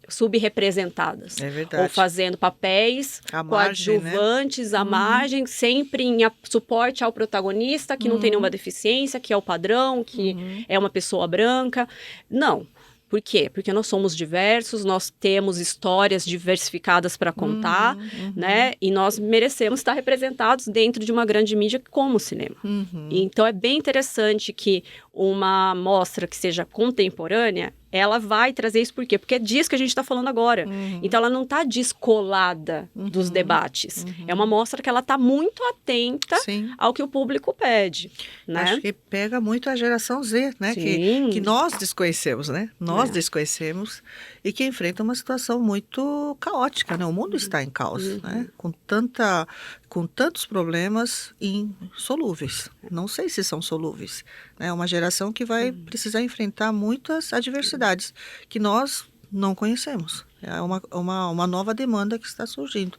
subrepresentadas. É verdade. Ou fazendo papéis coadjuvantes, à margem, sempre em suporte ao protagonista, que não tem nenhuma deficiência, que é o padrão, que é uma pessoa branca. Não. Por quê? Porque nós somos diversos, nós temos histórias diversificadas para contar, né? E nós merecemos estar representados dentro de uma grande mídia como o cinema. Então, é bem interessante que uma mostra que seja contemporânea, ela vai trazer isso por quê? Porque é disso que a gente está falando agora. Então, ela não está descolada dos debates. É uma mostra que ela está muito atenta ao que o público pede, né? Acho que pega muito a geração Z, né? Que nós desconhecemos, né? Nós desconhecemos e que enfrenta uma situação muito caótica, né? O mundo está em caos, né? Com tantos problemas insolúveis. Não sei se são solúveis. É uma geração que vai precisar enfrentar muitas adversidades que nós não conhecemos. É uma nova demanda que está surgindo.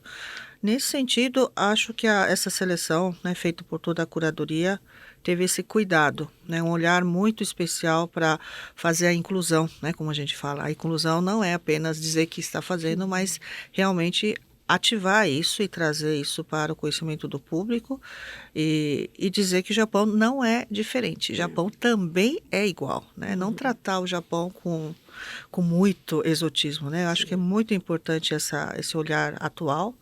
Nesse sentido, acho que essa seleção, né, feita por toda a curadoria, teve esse cuidado, né, um olhar muito especial para fazer a inclusão, né, como a gente fala. A inclusão não é apenas dizer que está fazendo, mas realmente ativar isso e trazer isso para o conhecimento do público e dizer que o Japão não é diferente. O Japão também é igual, né? Não tratar o Japão com muito exotismo, né? Eu acho que é muito importante esse olhar atual.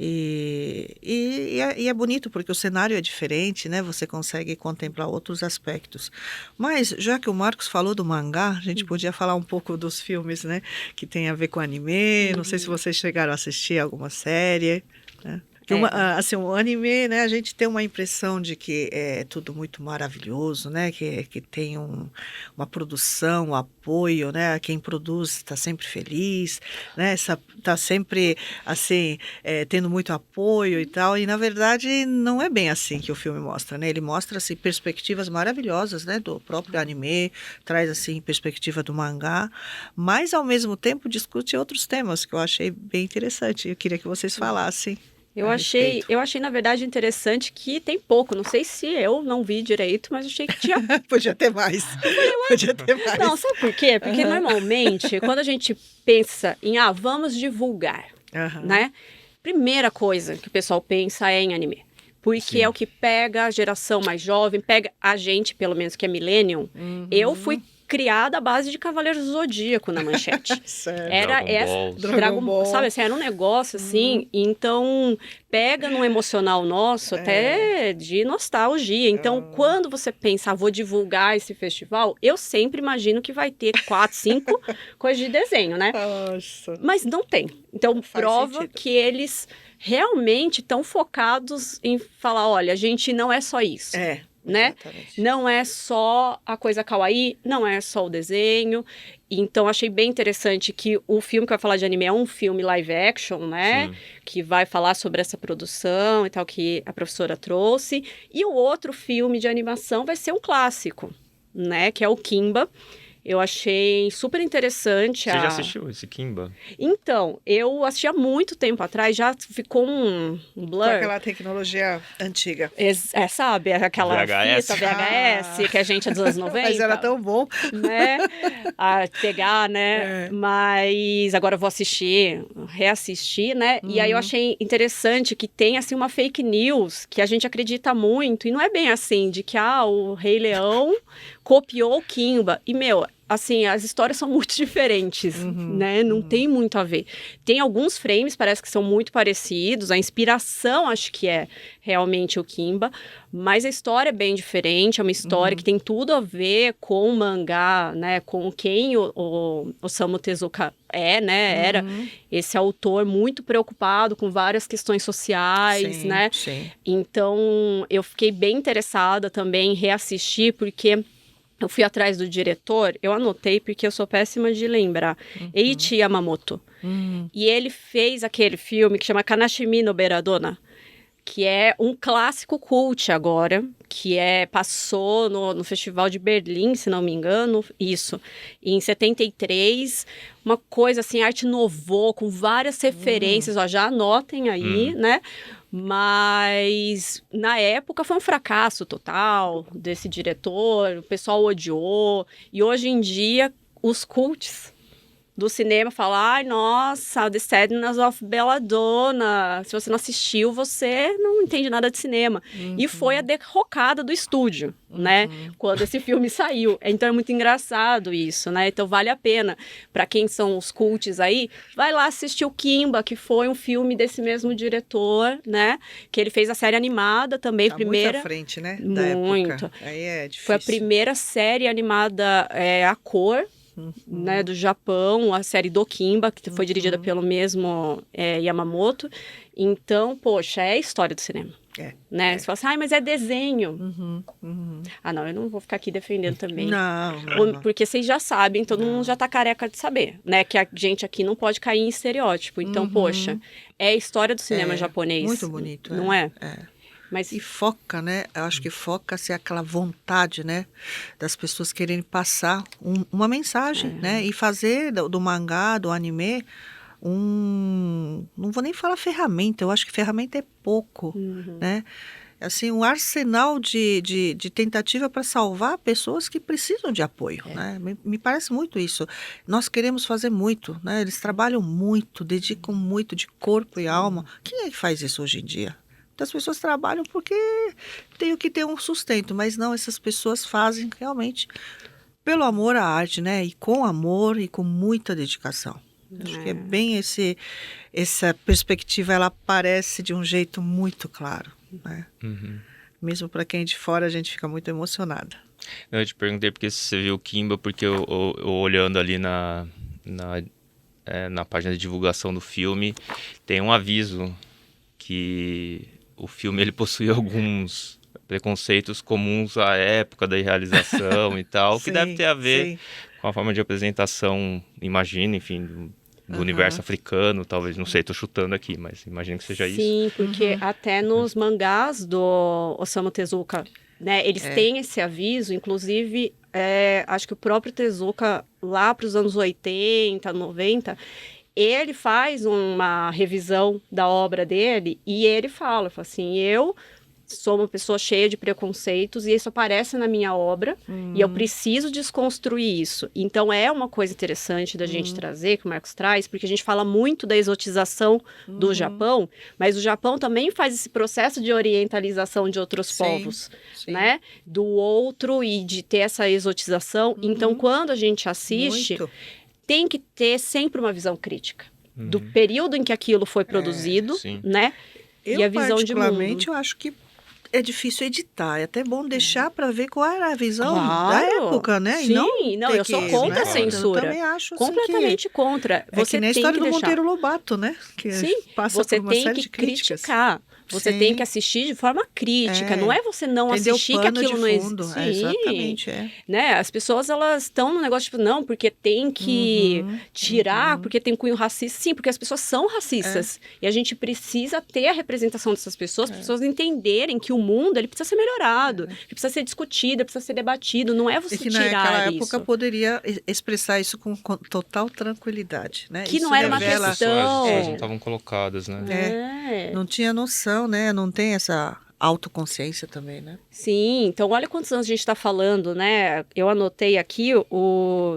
E é bonito porque o cenário é diferente, né? Você consegue contemplar outros aspectos. Mas, já que o Marcos falou do mangá, a gente podia falar um pouco dos filmes, né? Que tem a ver com anime. Não sei se vocês chegaram a assistir alguma série, né? Assim, o anime, né, a gente tem uma impressão de que é tudo muito maravilhoso, né, que tem uma produção, um apoio, né, quem produz está sempre feliz, né, está sempre, assim, tendo muito apoio e tal, e na verdade não é bem assim que o filme mostra, né, ele mostra, assim, perspectivas maravilhosas, né, do próprio anime, traz, assim, perspectiva do mangá, mas ao mesmo tempo discute outros temas que eu achei bem interessante, eu queria que vocês falassem. Eu achei, na verdade, interessante que tem pouco. Não sei se eu não vi direito, mas achei que tinha... Podia ter mais. Podia ter mais. Não, sabe por quê? Porque normalmente, quando a gente pensa em, vamos divulgar, né? Primeira coisa que o pessoal pensa é em anime. Porque é o que pega a geração mais jovem, pega a gente, pelo menos, que é millennium. Eu fui criada à base de Cavaleiros do Zodíaco na manchete. Era Dragon Ball. Sabe assim, era um negócio assim, então pega no emocional nosso até de nostalgia. Então, quando você pensa, vou divulgar esse festival, eu sempre imagino que vai ter 4, 5 coisas de desenho, né? Nossa. Mas não tem. Então, prova sentido. que eles realmente estão focados em falar, olha, a gente não é só isso. Né? Exatamente. Não é só a coisa kawaii, não é só o desenho. Então, achei bem interessante que o filme que vai falar de anime é um filme live action, né? Sim. Que vai falar sobre essa produção e tal, que a professora trouxe. E o outro filme de animação vai ser um clássico, né? Que é o Kimba. Eu achei super interessante. Você já assistiu esse Kimba? Então, eu assisti há muito tempo atrás, já ficou um blur. Com aquela tecnologia antiga. Sabe? Aquela fita VHS que a gente é dos anos 90. Mas era tão bom. Né? A pegar, né? Mas agora eu vou reassistir, né? E aí eu achei interessante que tem, assim, uma fake news que a gente acredita muito. E não é bem assim, de que, o Rei Leão copiou o Kimba. E, assim, as histórias são muito diferentes, né? Não tem muito a ver. Tem alguns frames, parece que são muito parecidos. A inspiração, acho que é realmente o Kimba. Mas a história é bem diferente. É uma história que tem tudo a ver com o mangá, né? Com quem o Osamu Tezuka né? Era esse autor muito preocupado com várias questões sociais, né? Sim. Então, eu fiquei bem interessada também em reassistir, porque... eu fui atrás do diretor, eu anotei porque eu sou péssima de lembrar. Eiichi Yamamoto. E ele fez aquele filme que chama Kanashimi no Beiradona, que é um clássico cult agora, que passou no Festival de Berlim, se não me engano, isso, em 73, uma coisa assim, arte nouveau, com várias referências, já anotem aí, né? Mas na época foi um fracasso total desse diretor, o pessoal odiou, e hoje em dia os cults do cinema falam, ai, nossa, The Sadness of Belladonna, se você não assistiu, você não entende nada de cinema. E foi a derrocada do estúdio, né, quando esse filme saiu. Então é muito engraçado isso, né, então vale a pena. Para quem são os cults aí, vai lá assistir o Kimba, que foi um filme desse mesmo diretor, né, que ele fez a série animada também, primeira. Muito à frente, né, da muito. época. Aí é difícil. Foi a primeira série animada a cor, né, do Japão, a série do Kimba, que foi dirigida pelo mesmo Yamamoto. Então, poxa, é a história do cinema. Né? Você fala assim, mas é desenho. Não, eu não vou ficar aqui defendendo também. Não. Porque vocês já sabem, todo mundo já tá careca de saber, né? Que a gente aqui não pode cair em estereótipo. Então, poxa, é a história do cinema japonês. Muito bonito. Não é? Mas... E foca, né? Eu acho que foca-se aquela vontade, né? Das pessoas quererem passar uma mensagem, né? E fazer do mangá, do anime, não vou nem falar ferramenta, eu acho que ferramenta é pouco, né? Assim, um arsenal de tentativa para salvar pessoas que precisam de apoio, né? Me parece muito isso. Nós queremos fazer muito, né? Eles trabalham muito, dedicam muito de corpo e alma. Quem é que faz isso hoje em dia? As pessoas trabalham porque tem que ter um sustento, mas não, essas pessoas fazem realmente pelo amor à arte, né? E com amor e com muita dedicação. Acho que é bem essa perspectiva, ela aparece de um jeito muito claro, né? Mesmo para quem é de fora, a gente fica muito emocionada. Eu te perguntei porque você viu o Kimba, porque eu olhando ali na página de divulgação do filme, tem um aviso que o filme ele possui alguns preconceitos comuns à época da realização e tal, que deve ter a ver com a forma de apresentação, imagino, enfim, do universo africano, talvez, não sei, tô chutando aqui, mas imagino que seja isso. Sim, porque até nos mangás do Osamu Tezuka, né, eles têm esse aviso, inclusive, acho que o próprio Tezuka, lá para os anos 80, 90, ele faz uma revisão da obra dele e ele fala assim, eu sou uma pessoa cheia de preconceitos e isso aparece na minha obra e eu preciso desconstruir isso. Então é uma coisa interessante da gente trazer, que o Marcos traz, porque a gente fala muito da exotização do Japão, mas o Japão também faz esse processo de orientalização de outros povos, né? Do outro e de ter essa exotização. Então, quando a gente assiste, tem que ter sempre uma visão crítica do período em que aquilo foi produzido, né? Eu, e a visão de mundo. particularmente, eu acho que é difícil editar. É até bom deixar para ver qual era a visão da época, né? Sim, e não eu sou contra a censura. Eu também acho completamente contra. Você que nem a história do Monteiro Lobato, né? Que passa você por uma tem série que de críticas. criticar. Você tem que assistir de forma crítica. Não é você não assistir que aquilo não existe. Exatamente, né? As pessoas, elas estão no negócio, tipo, não, porque tem que tirar, porque tem cunho racista. Sim, porque as pessoas são racistas. E a gente precisa ter a representação dessas pessoas, para as pessoas entenderem que o mundo, ele precisa ser melhorado, ele precisa ser discutido, ele precisa ser debatido. Não é você e que tirar naquela isso. época poderia expressar isso com total tranquilidade, né? Que isso não era uma As questão. pessoas não estavam colocadas, né? Não tinha noção, né? Não tem essa autoconsciência também, né? Sim, então olha quantos anos a gente está falando, né? Eu anotei aqui,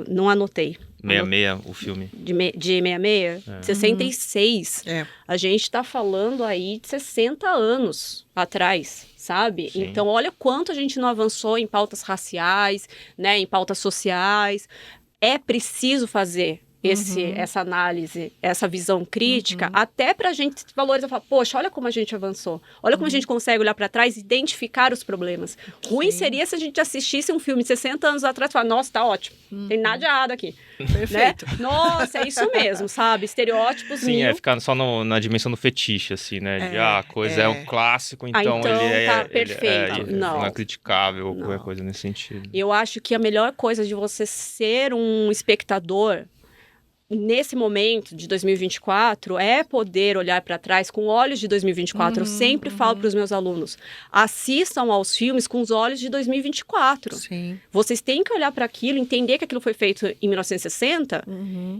não anotei. 66, o filme. De 66? 66. A gente está falando aí de 60 anos atrás, sabe? Sim. Então olha quanto a gente não avançou em pautas raciais, né? Em pautas sociais. É preciso fazer essa análise, essa visão crítica, até para a gente valorizar, falar, poxa, olha como a gente avançou, olha como a gente consegue olhar para trás e identificar os problemas. Ruim seria se a gente assistisse um filme de 60 anos atrás e falar, nossa, tá ótimo, tem nada de errado aqui. Perfeito. Né? Nossa, é isso mesmo, sabe? Estereótipos Sim, ficar só na dimensão do fetiche, assim, né? De, a coisa é um clássico, então, então ele tá perfeito. ele não é criticável ou qualquer coisa nesse sentido. Eu acho que a melhor coisa de você ser um espectador nesse momento de 2024, é poder olhar para trás com olhos de 2024. Eu sempre falo para os meus alunos, assistam aos filmes com os olhos de 2024. Sim. Vocês têm que olhar para aquilo, entender que aquilo foi feito em 1960,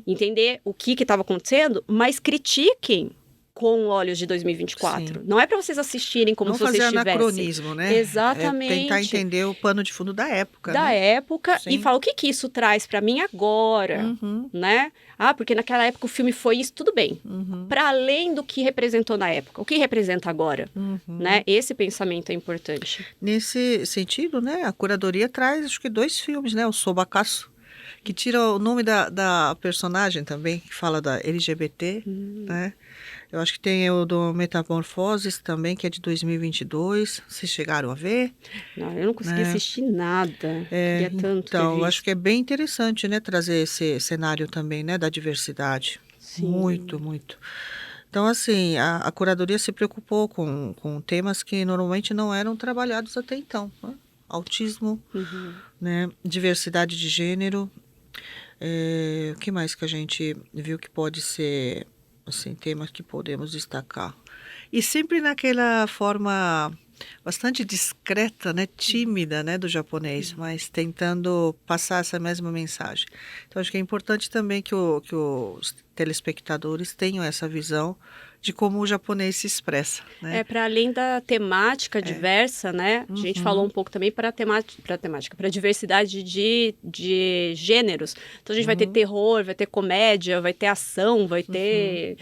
entender o que estava acontecendo, mas critiquem com olhos de 2024. Sim. Não é para vocês assistirem como não se vocês fazer estivessem. Anacronismo, né? Exatamente. É tentar entender o pano de fundo da época. Da época. Sim. E falar o que isso traz para mim agora, né? Ah, porque naquela época o filme foi isso, tudo bem. Para além do que representou na época, o que representa agora, né? Esse pensamento é importante. Nesse sentido, né? A curadoria traz, acho que 2 filmes, né? O Sobacaço, que tira o nome da personagem também, que fala da LGBT, né? Eu acho que tem o do Metamorfoses também, que é de 2022. Vocês chegaram a ver? Não, eu não consegui assistir nada. Queria tanto então, eu acho que é bem interessante, né? Trazer esse cenário também, né? Da diversidade. Sim. Muito, muito. Então, assim, a curadoria se preocupou com temas que normalmente não eram trabalhados até então. Né? Autismo, né? Diversidade de gênero. O que mais que a gente viu que pode ser... assim, temas que podemos destacar. E sempre naquela forma bastante discreta, né, tímida, né, do japonês, mas tentando passar essa mesma mensagem. Então, acho que é importante também que os telespectadores tenham essa visão de como o japonês se expressa, né? Para além da temática diversa, né? A gente falou um pouco também para a diversidade de gêneros. Então a gente vai ter terror, vai ter comédia, vai ter ação, vai ter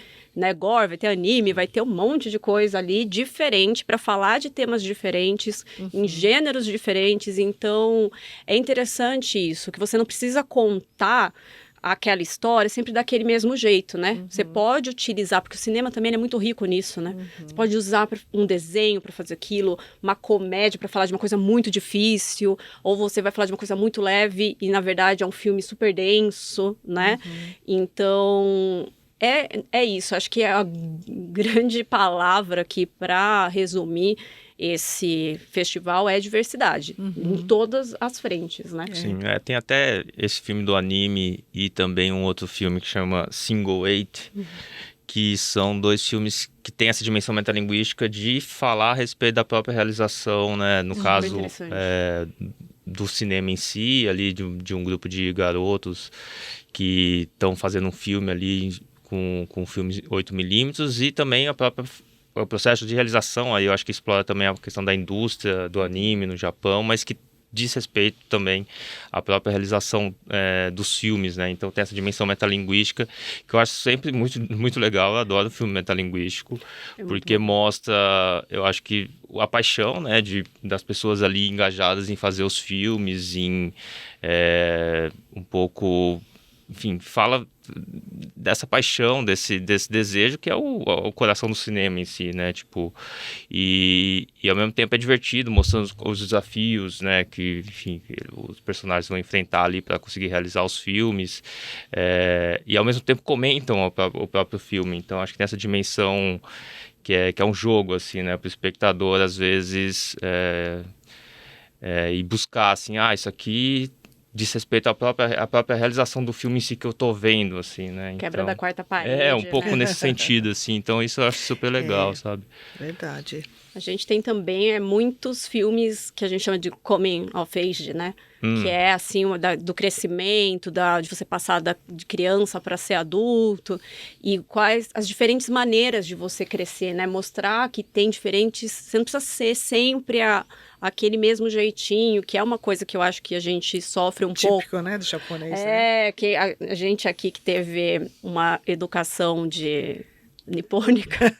gore, vai ter anime, vai ter um monte de coisa ali diferente para falar de temas diferentes, em gêneros diferentes. Então é interessante isso, que você não precisa contar aquela história sempre daquele mesmo jeito, né? Você pode utilizar, porque o cinema também é muito rico nisso, né? Você pode usar um desenho para fazer aquilo, uma comédia para falar de uma coisa muito difícil, ou você vai falar de uma coisa muito leve e, na verdade, é um filme super denso, né? Então, é isso. Acho que é a grande palavra aqui para resumir esse festival é diversidade, em todas as frentes, né? Sim, tem até esse filme do anime e também um outro filme que chama Single Eight, que são 2 filmes que têm essa dimensão metalinguística de falar a respeito da própria realização, né? No caso do cinema em si, ali de um grupo de garotos que estão fazendo um filme ali com filmes 8mm e também o processo de realização. Aí eu acho que explora também a questão da indústria do anime no Japão, mas que diz respeito também à própria realização dos filmes, né? Então tem essa dimensão metalinguística que eu acho sempre muito, muito legal. Eu adoro filme metalinguístico, porque mostra, eu acho que a paixão, né, das pessoas ali engajadas em fazer os filmes, em um pouco, enfim, fala dessa paixão, desse desejo que é o coração do cinema em si, né, tipo, e ao mesmo tempo é divertido, mostrando os desafios, né, que, enfim, os personagens vão enfrentar ali para conseguir realizar os filmes, e ao mesmo tempo comentam o próprio filme. Então acho que tem essa dimensão que é um jogo, assim, né, para o espectador, às vezes, e buscar, assim, isso aqui diz respeito à própria realização do filme em si que eu tô vendo, assim, né? Quebra da quarta parede. Um pouco nesse sentido, assim. Então, isso eu acho super legal, sabe? Verdade. A gente tem também muitos filmes que a gente chama de coming of age, né? Que é, assim, do crescimento, de você passar de criança para ser adulto. E quais as diferentes maneiras de você crescer, né? Mostrar que tem diferentes... Você não precisa ser sempre aquele mesmo jeitinho, que é uma coisa que eu acho que a gente sofre um pouco. Típico, né, do japonês. né? Que a gente aqui que teve uma educação nipônica,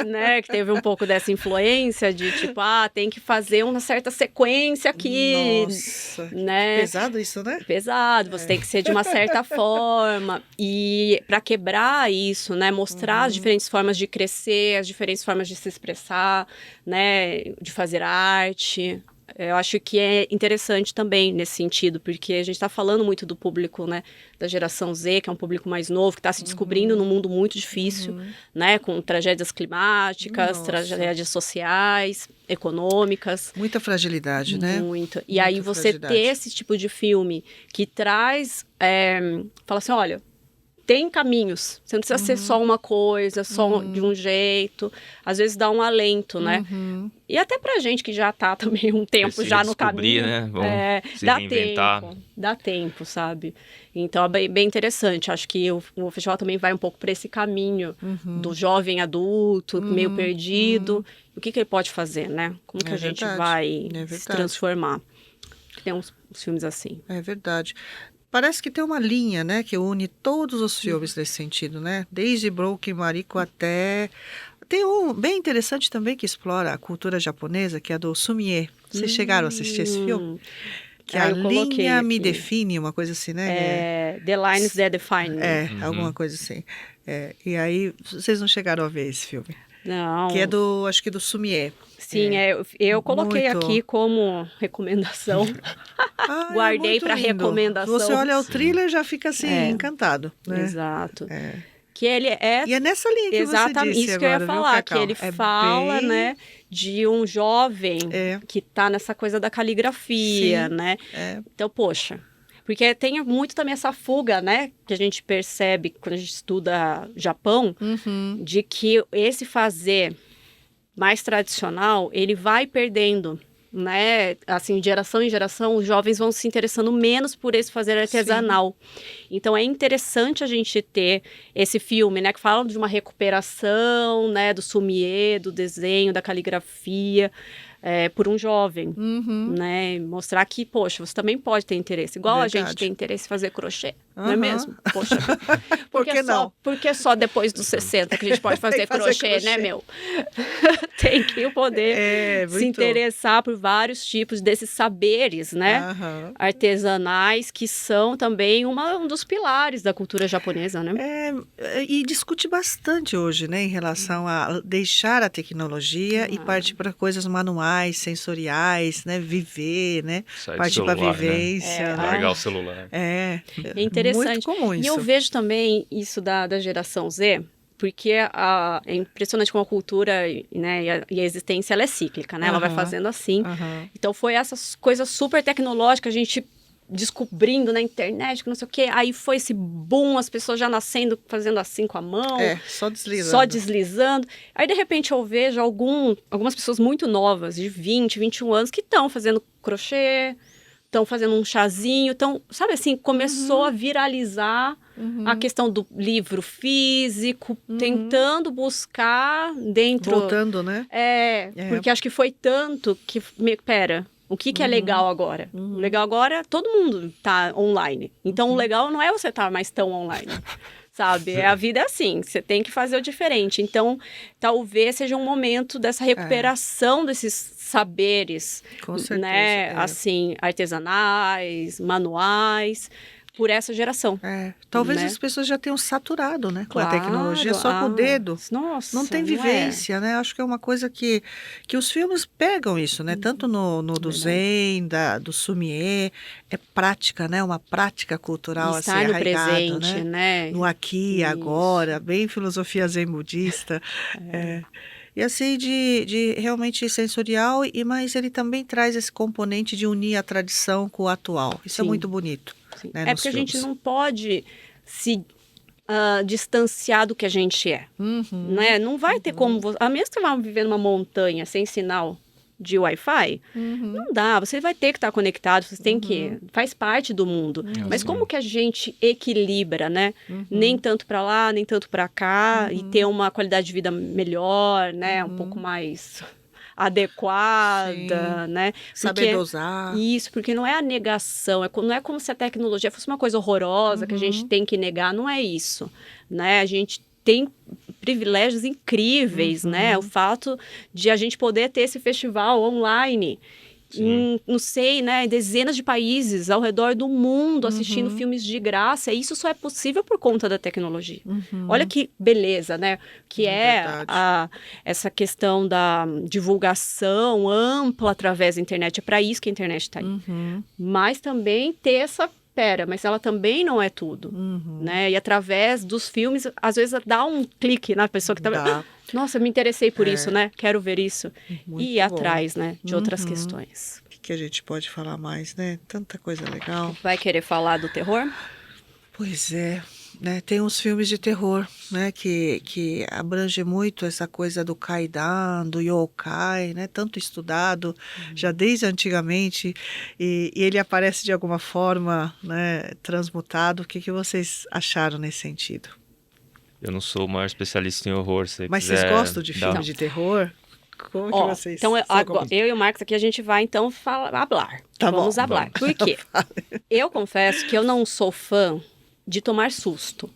né, que teve um pouco dessa influência de tipo, tem que fazer uma certa sequência aqui. Nossa, né? pesado isso, né? Pesado, você tem que ser de uma certa forma. E para quebrar isso, né, mostrar as diferentes formas de crescer, as diferentes formas de se expressar, né, de fazer arte. Eu acho que é interessante também nesse sentido, porque a gente está falando muito do público, né, da geração Z, que é um público mais novo, que está se descobrindo num mundo muito difícil, né, com tragédias climáticas, tragédias sociais, econômicas. Muita fragilidade, né? Muito. E aí você ter esse tipo de filme que traz, fala assim, olha, tem caminhos, você não precisa ser só uma coisa, só de um jeito, às vezes dá um alento, né? E até pra gente que já tá também um tempo já no caminho. Né? Vamos se reinventar. Dá tempo, sabe? Então é bem interessante, acho que o festival também vai um pouco para esse caminho do jovem adulto, meio perdido, o que ele pode fazer, né? Como que a gente vai se transformar? Tem uns filmes assim. É verdade. Parece que tem uma linha, né, que une todos os filmes nesse sentido, né? Desde Broken Mariko até... Tem um bem interessante também que explora a cultura japonesa, que é do Sumie. Vocês chegaram a assistir esse filme? Que a linha me define, uma coisa assim, né? The Lines That Define. Alguma coisa assim. E aí, vocês não chegaram a ver esse filme? Não. Que é acho que do Sumie. Sim, eu coloquei aqui como recomendação. Guardei para recomendação. Você olha o thriller já fica assim, encantado. Né? Exato. Que ele é... E é nessa linha que exatamente, você disse isso agora, que eu ia falar, que ele fala, bem... né, de um jovem que tá nessa coisa da caligrafia, né? Então, poxa... Porque tem muito também essa fuga, né? Que a gente percebe quando a gente estuda Japão, de que esse fazer mais tradicional, ele vai perdendo, né? Assim, de geração em geração, os jovens vão se interessando menos por esse fazer artesanal. Então, é interessante a gente ter esse filme, né? Que fala de uma recuperação, né? Do sumie, do desenho, da caligrafia... por um jovem, né? Mostrar que, poxa, você também pode ter interesse. Igual a gente tem interesse em fazer crochê, não é mesmo? Poxa, por que não? Porque só depois dos 60 que a gente pode fazer crochê, né, meu? Tem que poder se interessar por vários tipos desses saberes, né? Artesanais, que são também um dos pilares da cultura japonesa, né? E discute bastante hoje, né? Em relação a deixar a tecnologia e partir para coisas manuais, sensoriais, né? Viver, né? Partir para a vivência. Né? Largar o celular. É interessante. Muito comum isso. E eu vejo também isso da geração Z, porque é impressionante como a cultura, né, e a existência ela é cíclica, né? Ela vai fazendo assim. Então foi essas coisas super tecnológicas, a gente descobrindo na internet, que não sei o quê. Aí foi esse boom, as pessoas já nascendo, fazendo assim com a mão. Só deslizando. Só deslizando. Aí, de repente, eu vejo algumas pessoas muito novas, de 20, 21 anos, que estão fazendo crochê, estão fazendo um chazinho. Então, sabe assim, começou a viralizar a questão do livro físico, tentando buscar dentro... Voltando, né? Porque acho que foi tanto que... Pera, o que é legal agora? O legal agora, todo mundo tá online. Então, o legal não é você estar mais tão online. Sabe? A vida é assim, você tem que fazer o diferente. Então, talvez seja um momento dessa recuperação desses saberes, com certeza, né? Assim, artesanais, manuais, por essa geração. Talvez né? as pessoas já tenham saturado, né? Com Claro, a tecnologia, só com o dedo. Nossa, não tem vivência, né? Acho que é uma coisa que os filmes pegam isso, né? Tanto no do Zen, do Sumier, é prática, né? Uma prática cultural e assim, estar no arraigada, presente, né? No aqui e agora, bem filosofia zen budista. E assim, de realmente sensorial, mas ele também traz esse componente de unir a tradição com o atual. Isso é muito bonito. Né, porque filmes. A gente não pode se distanciar do que a gente é. Né? Não vai ter como... A menos que você vá viver numa montanha sem sinal de Wi-Fi, não dá. Você vai ter que estar conectado, você tem que... Faz parte do mundo. Mas como que a gente equilibra, né? Nem tanto para lá, nem tanto para cá, e ter uma qualidade de vida melhor, né? Um pouco mais... adequada, né? Saber dosar. Isso, porque não é a negação, não é como se a tecnologia fosse uma coisa horrorosa que a gente tem que negar, não é isso, né? A gente tem privilégios incríveis, né? O fato de a gente poder ter esse festival online não sei, né, dezenas de países ao redor do mundo assistindo filmes de graça. Isso só é possível por conta da tecnologia. Olha que beleza, né? Que essa questão da divulgação ampla através da internet. É para isso que a internet está aí. Mas também ter essa... mas ela também não é tudo, né? E através dos filmes, às vezes dá um clique na pessoa que tá... Nossa, me interessei por isso, né? Quero ver isso. Muito e ir atrás, né? De outras questões. O que a gente pode falar mais, né? Tanta coisa legal. Vai querer falar do terror? Pois é. Né? Tem uns filmes de terror, né? Que abrange muito essa coisa do kaidan, do yokai, né? Tanto estudado, já desde antigamente, e ele aparece de alguma forma, né? Transmutado. O que vocês acharam nesse sentido? Eu não sou o maior especialista em horror. Mas vocês gostam de filme de terror? Como que vocês... Então, agora, eu e o Marcos aqui, a gente vai, então, hablar. Vamos falar. Por quê? Eu confesso que eu não sou fã de tomar susto.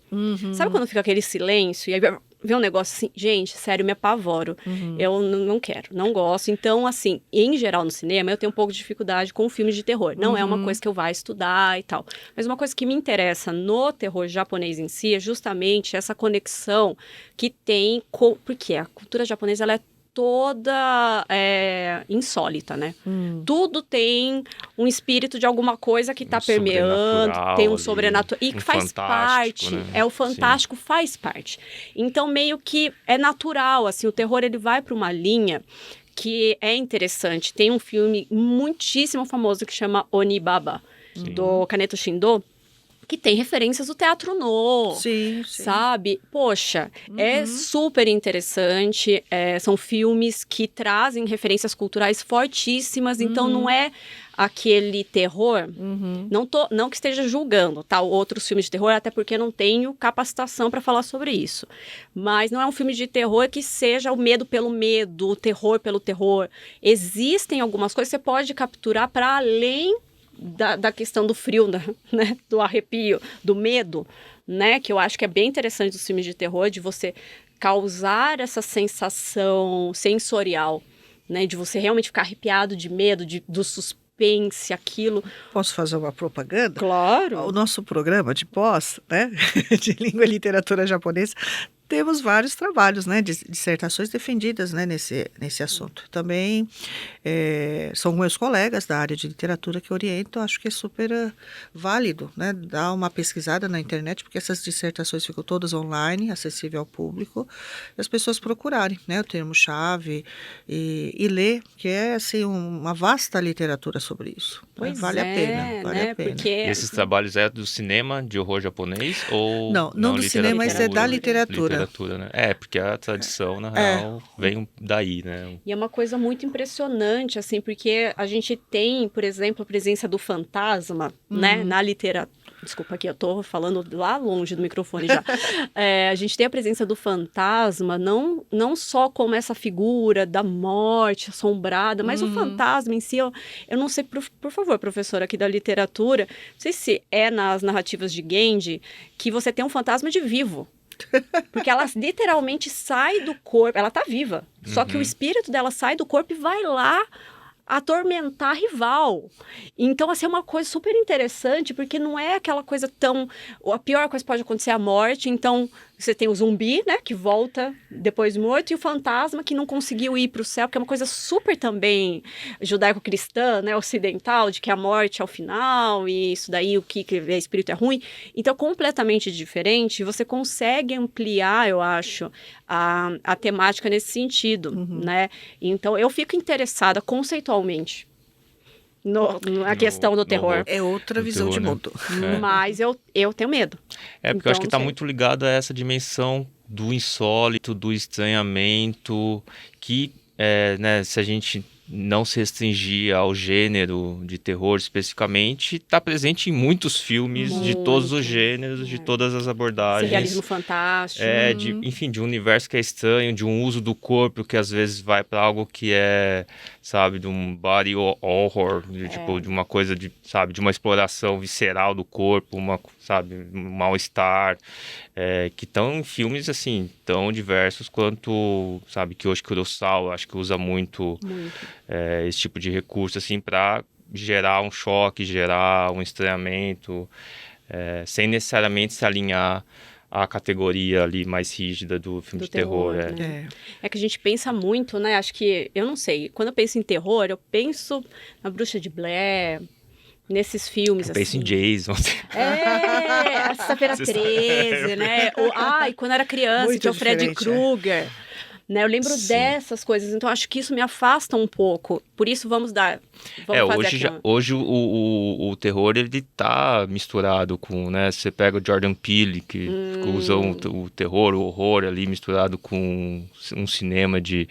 Sabe quando fica aquele silêncio e aí vê um negócio assim? Gente, sério, me apavoro. Eu não quero, não gosto. Então, assim, em geral no cinema, eu tenho um pouco de dificuldade com filmes de terror. Não é uma coisa que eu vá estudar e tal. Mas uma coisa que me interessa no terror japonês em si é justamente essa conexão que tem com... Porque a cultura japonesa, ela é toda insólita, né? Tudo tem um espírito de alguma coisa que está permeando, tem um sobrenatural e que faz parte, né? O fantástico faz parte. Então, meio que é natural, assim, o terror ele vai para uma linha que é interessante. Tem um filme muitíssimo famoso que chama Onibaba, do Kaneto Shindo, que tem referências do teatro no, sabe? Poxa, é super interessante, são filmes que trazem referências culturais fortíssimas, então não é aquele terror, não que esteja julgando, tá? Outros filmes de terror, até porque eu não tenho capacitação para falar sobre isso, mas não é um filme de terror que seja o medo pelo medo, o terror pelo terror. Existem algumas coisas que você pode capturar para além da questão do frio, né? Do arrepio, do medo, né? Que eu acho que é bem interessante dos filmes de terror, de você causar essa sensação sensorial, né? De você realmente ficar arrepiado de medo, do suspense, aquilo. Posso fazer uma propaganda? Claro! O nosso programa de pós, né? De língua e literatura japonesa, temos vários trabalhos, né, de dissertações defendidas, né, nesse assunto. Também são meus colegas da área de literatura que orientam, acho que é super válido, né, dar uma pesquisada na internet, porque essas dissertações ficam todas online, acessível ao público, e as pessoas procurarem, né, o termo-chave e ler, que é, assim, uma vasta literatura sobre isso. Pois vale a pena, vale a pena. Porque... E esses trabalhos é do cinema de horror japonês ou não do cinema, mas é da literatura. Né? Porque a tradição, na real, vem daí, né? E é uma coisa muito impressionante, assim, porque a gente tem, por exemplo, a presença do fantasma, né, na literatura. Desculpa aqui, eu tô falando lá longe do microfone já. A gente tem a presença do fantasma, não só como essa figura da morte assombrada, mas o fantasma em si, eu não sei, por favor, professora aqui da literatura, não sei se é nas narrativas de Genji, que você tem um fantasma de vivo. Porque ela literalmente sai do corpo, ela tá viva, só que o espírito dela sai do corpo e vai lá atormentar a rival. Então, assim, é uma coisa super interessante, porque não é aquela coisa tão... A pior coisa que pode acontecer é a morte, então você tem o zumbi, né, que volta depois morto, e o fantasma que não conseguiu ir para o céu, que é uma coisa super também judaico-cristã, né, ocidental, de que a morte é o final, e isso daí, o que é espírito é ruim. Então, completamente diferente, você consegue ampliar, eu acho, a temática nesse sentido, né? Então, eu fico interessada conceitualmente na questão do terror. É outra visão terror, de né? mundo. Mas eu tenho medo. Porque eu acho que está sei. muito ligado a essa dimensão do insólito, do estranhamento, que, né, se a gente não se restringir ao gênero de terror especificamente, está presente em muitos filmes de todos os gêneros, de todas as abordagens. Surrealismo fantástico. Enfim, de um universo que é estranho, de um uso do corpo que às vezes vai para algo que é, sabe, de um body horror, tipo, de uma coisa de, sabe, de uma exploração visceral do corpo, sabe, um mal-estar, que estão em filmes, assim, tão diversos quanto, sabe, que hoje Kurosawa, acho que usa muito. Esse tipo de recurso, assim, para gerar um choque, gerar um estranhamento, sem necessariamente se alinhar à categoria ali mais rígida do filme de terror. Né? É que a gente pensa muito, né? Acho que, eu não sei, quando eu penso em terror, eu penso na Bruxa de Blair, nesses filmes, eu penso assim. em Jason. A Sexta-feira 13, né? E quando eu era criança, Muito tinha o Freddy diferente, Krueger. Né? Eu lembro dessas coisas, então acho que isso me afasta um pouco. Por isso vamos fazer hoje o terror, ele tá misturado com, né, você pega o Jordan Peele, que usa o terror, o horror ali misturado com um cinema de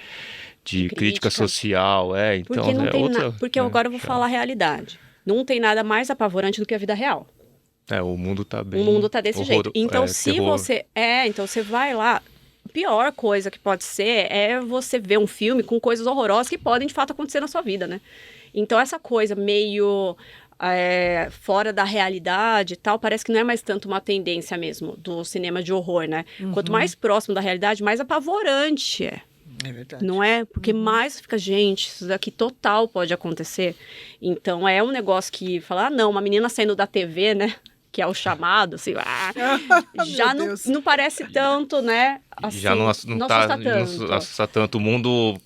crítica social, então porque não tem outra... porque agora eu vou falar a realidade. Não tem nada mais apavorante do que a vida real. O mundo tá bem... O mundo tá desse jeito. Então, terror. então você vai lá... A pior coisa que pode ser é você ver um filme com coisas horrorosas que podem, de fato, acontecer na sua vida, né? Então, essa coisa meio fora da realidade e tal, parece que não é mais tanto uma tendência mesmo do cinema de horror, né? Quanto mais próximo da realidade, mais apavorante é. É verdade. Não é? Porque mais fica, gente, isso daqui total pode acontecer. Então, é um negócio que fala, não, uma menina saindo da TV, né? Que é o chamado, assim, já não parece tanto, né? Assim, já não assusta tanto. O mundo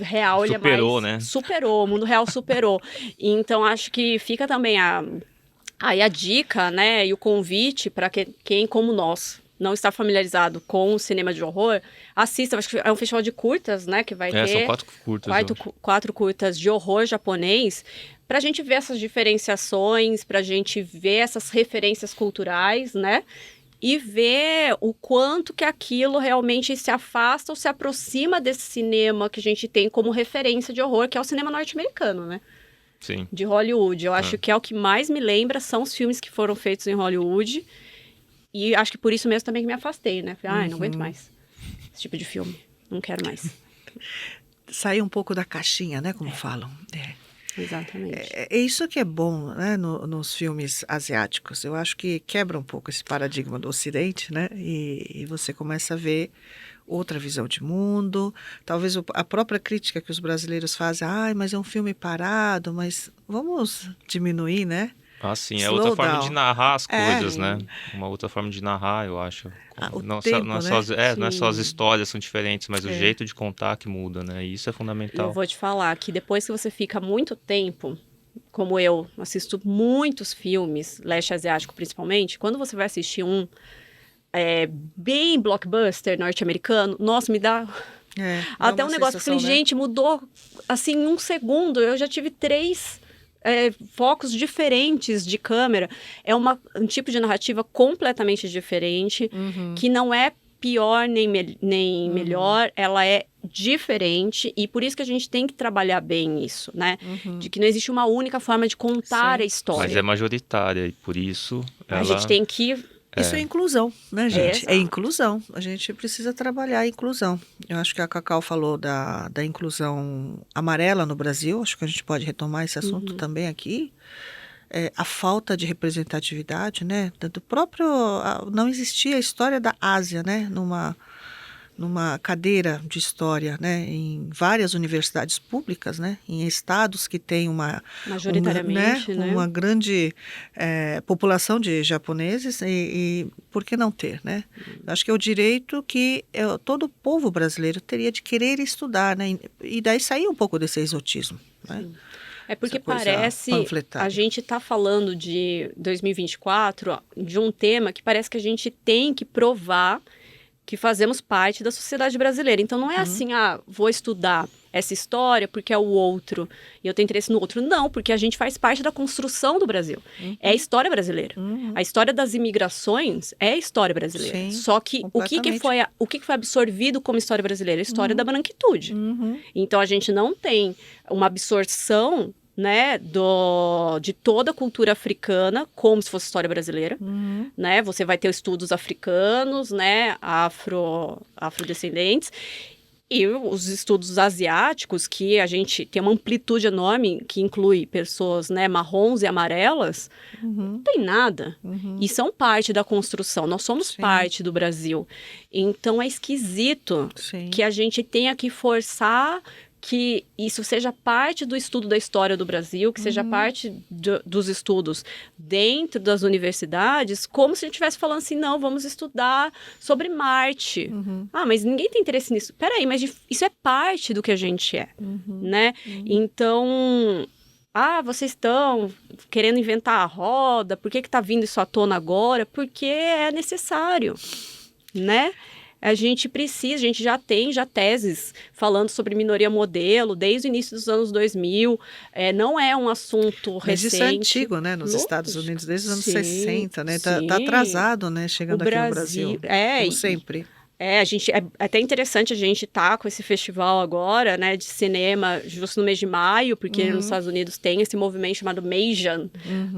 real, ele superou, é mais, né? Superou, o mundo real superou. Então, acho que fica também a dica, né? E o convite para quem, como nós, não está familiarizado com o cinema de horror, assista. Acho que é um festival de curtas, né? Que vai ter... São 4 curtas. 4 curtas de horror japonês, para a gente ver essas diferenciações, para a gente ver essas referências culturais, né? E ver o quanto que aquilo realmente se afasta ou se aproxima desse cinema que a gente tem como referência de horror, que é o cinema norte-americano, né? Sim. De Hollywood. Eu acho que é o que mais me lembra, são os filmes que foram feitos em Hollywood. E acho que por isso mesmo também que me afastei, né? Falei, não aguento mais esse tipo de filme. Não quero mais. Sair um pouco da caixinha, né? Como falam. Exatamente. É isso que é bom, né, nos filmes asiáticos. Eu acho que quebra um pouco esse paradigma do Ocidente, né? E você começa a ver outra visão de mundo. Talvez a própria crítica que os brasileiros fazem, mas é um filme parado, mas vamos diminuir, né? Sim, Slow outra forma down. de narrar as coisas, né? Uma outra forma de narrar, eu acho. Não é só as histórias são diferentes, mas o jeito de contar que muda, né? E isso é fundamental. Eu vou te falar que depois que você fica muito tempo, como eu assisto muitos filmes, leste asiático principalmente, quando você vai assistir bem blockbuster norte-americano, nossa, me dá... até um negócio, eu falei, gente, mudou assim em um segundo, eu já tive 3... focos diferentes de câmera. É um tipo de narrativa completamente diferente, que não é pior nem melhor, ela é diferente, e por isso que a gente tem que trabalhar bem isso, né? De que não existe uma única forma de contar a história. Mas é majoritária, e por isso A gente tem que... Isso é inclusão, né, gente? É, É inclusão. A gente precisa trabalhar a inclusão. Eu acho que a Cacau falou da inclusão amarela no Brasil. Acho que a gente pode retomar esse assunto também aqui. A falta de representatividade, né? Do próprio... Não existia a história da Ásia, né? Numa cadeira de história, né, em várias universidades públicas, né, em estados que têm majoritariamente, né, uma grande população de japoneses, e por que não ter, né? Acho que é o direito que todo povo brasileiro teria de querer estudar, né, e daí sair um pouco desse exotismo, né? É porque parece, a gente está falando de 2024, de um tema que parece que a gente tem que provar que fazemos parte da sociedade brasileira. Então, não é assim, vou estudar essa história porque é o outro e eu tenho interesse no outro. Não, porque a gente faz parte da construção do Brasil. É a história brasileira. A história das imigrações é a história brasileira. Sim, só que o que foi absorvido como história brasileira? A história da branquitude. Então, a gente não tem uma absorção, né, de toda a cultura africana, como se fosse história brasileira, né? Você vai ter estudos africanos, né, afrodescendentes, e os estudos asiáticos, que a gente tem uma amplitude enorme, que inclui pessoas, né, marrons e amarelas, não tem nada. E são parte da construção, nós somos parte do Brasil. Então é esquisito que a gente tenha que forçar que isso seja parte do estudo da história do Brasil, que seja parte dos estudos dentro das universidades, como se a gente estivesse falando assim, não, vamos estudar sobre Marte. Mas ninguém tem interesse nisso. Peraí, mas isso é parte do que a gente é, né? Então, vocês estão querendo inventar a roda, por que está vindo isso à tona agora? Porque é necessário, né? A gente já tem teses falando sobre minoria modelo desde o início dos anos 2000. Não é um assunto recente. Mas isso é antigo, né? Nos Estados Unidos, desde os anos 60, né? Tá atrasado, né? Chegando aqui no Brasil, como sempre. É até interessante a gente estar com esse festival agora, né, de cinema, justo no mês de maio, porque nos Estados Unidos tem esse movimento chamado Meijan,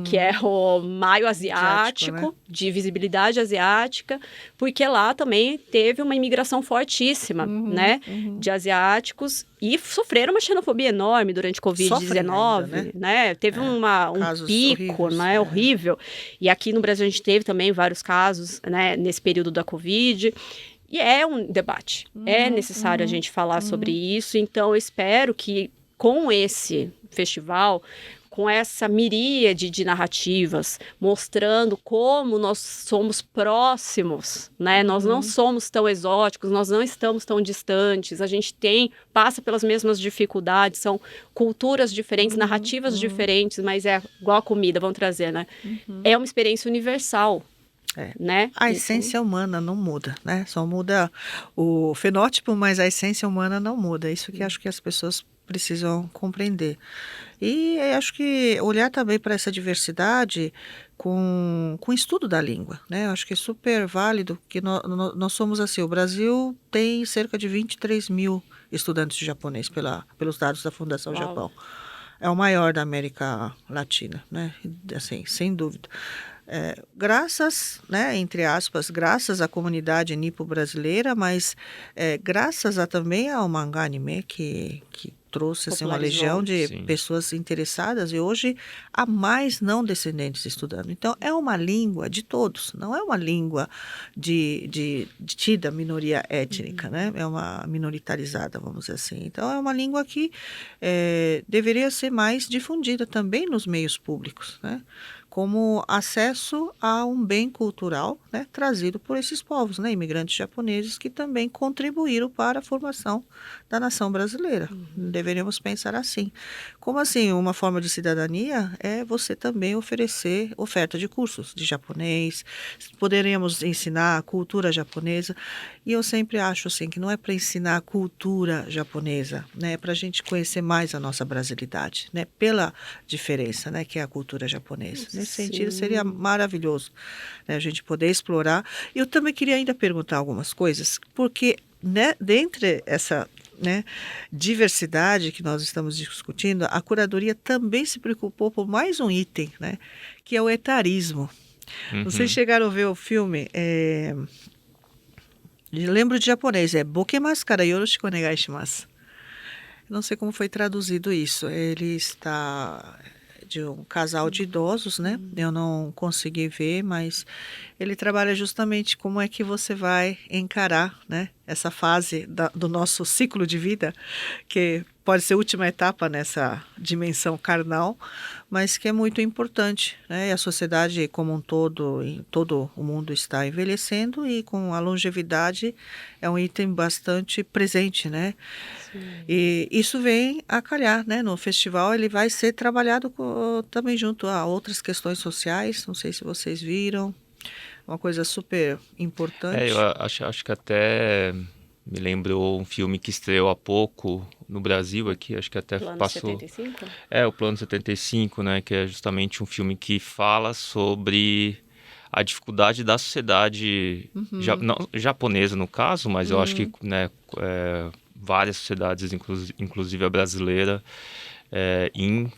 que é o Maio Asiático, né? De visibilidade asiática, porque lá também teve uma imigração fortíssima, né, de asiáticos, e sofreram uma xenofobia enorme durante o Covid-19, né? Teve um pico, horríveis, né, horrível. E aqui no Brasil a gente teve também vários casos, né, nesse período da Covid. E é um debate, é necessário a gente falar sobre isso. Então, eu espero que com esse festival, com essa miríade de narrativas, mostrando como nós somos próximos, né? Nós não somos tão exóticos, nós não estamos tão distantes, a gente passa pelas mesmas dificuldades, são culturas diferentes, narrativas diferentes, mas é igual a comida, vamos trazer, né? É uma experiência universal. Né? A essência humana não muda, né? Só muda o fenótipo, mas a essência humana não muda. É isso que acho que as pessoas precisam compreender. E acho que olhar também para essa diversidade com estudo da língua, né? Eu acho que é super válido que nós somos assim, o Brasil tem cerca de 23 mil estudantes de japonês pelos dados da Fundação Japão. É o maior da América Latina, né? Assim, sem dúvida. Graças, né, entre aspas, graças à comunidade nipo-brasileira, mas graças também ao mangá anime que trouxe assim, uma legião de pessoas interessadas, e hoje há mais não descendentes estudando. Então, é uma língua de todos, não é uma língua de tida minoria étnica, né? É uma minoritarizada, vamos dizer assim. Então, é uma língua que deveria ser mais difundida também nos meios públicos, né? Como acesso a um bem cultural, né, trazido por esses povos, né, imigrantes japoneses, que também contribuíram para a formação da nação brasileira. Deveríamos pensar assim. Como assim, uma forma de cidadania é você também oferecer oferta de cursos de japonês, poderíamos ensinar a cultura japonesa, E eu sempre acho assim que não é para ensinar a cultura japonesa, né? É para a gente conhecer mais a nossa brasilidade, né? Pela diferença, né? Que é a cultura japonesa. Nesse sentido, seria maravilhoso, né? A gente poder explorar. E eu também queria ainda perguntar algumas coisas, porque, né, dentre essa, né, diversidade que nós estamos discutindo, a curadoria também se preocupou por mais um item, né? Que é o etarismo. Vocês chegaram a ver o filme? Lembro de japonês, Bokemasu kara yoroshiku onegai shimasu. Não sei como foi traduzido isso. Ele está de um casal de idosos, né? Eu não consegui ver, mas ele trabalha justamente como é que você vai encarar, né, essa fase do nosso ciclo de vida, que pode ser a última etapa nessa dimensão carnal, mas que é muito importante, né? E a sociedade como um todo, em todo o mundo está envelhecendo e com a longevidade é um item bastante presente, né? Sim. E isso vem a calhar, né? No festival ele vai ser trabalhado também junto a outras questões sociais, não sei se vocês viram, uma coisa super importante. Eu acho que até me lembrou um filme que estreou há pouco no Brasil aqui, acho que até Plano passou... 75? O Plano 75, né, que é justamente um filme que fala sobre a dificuldade da sociedade não japonesa, no caso, mas eu acho que, né, várias sociedades, inclusive a brasileira, em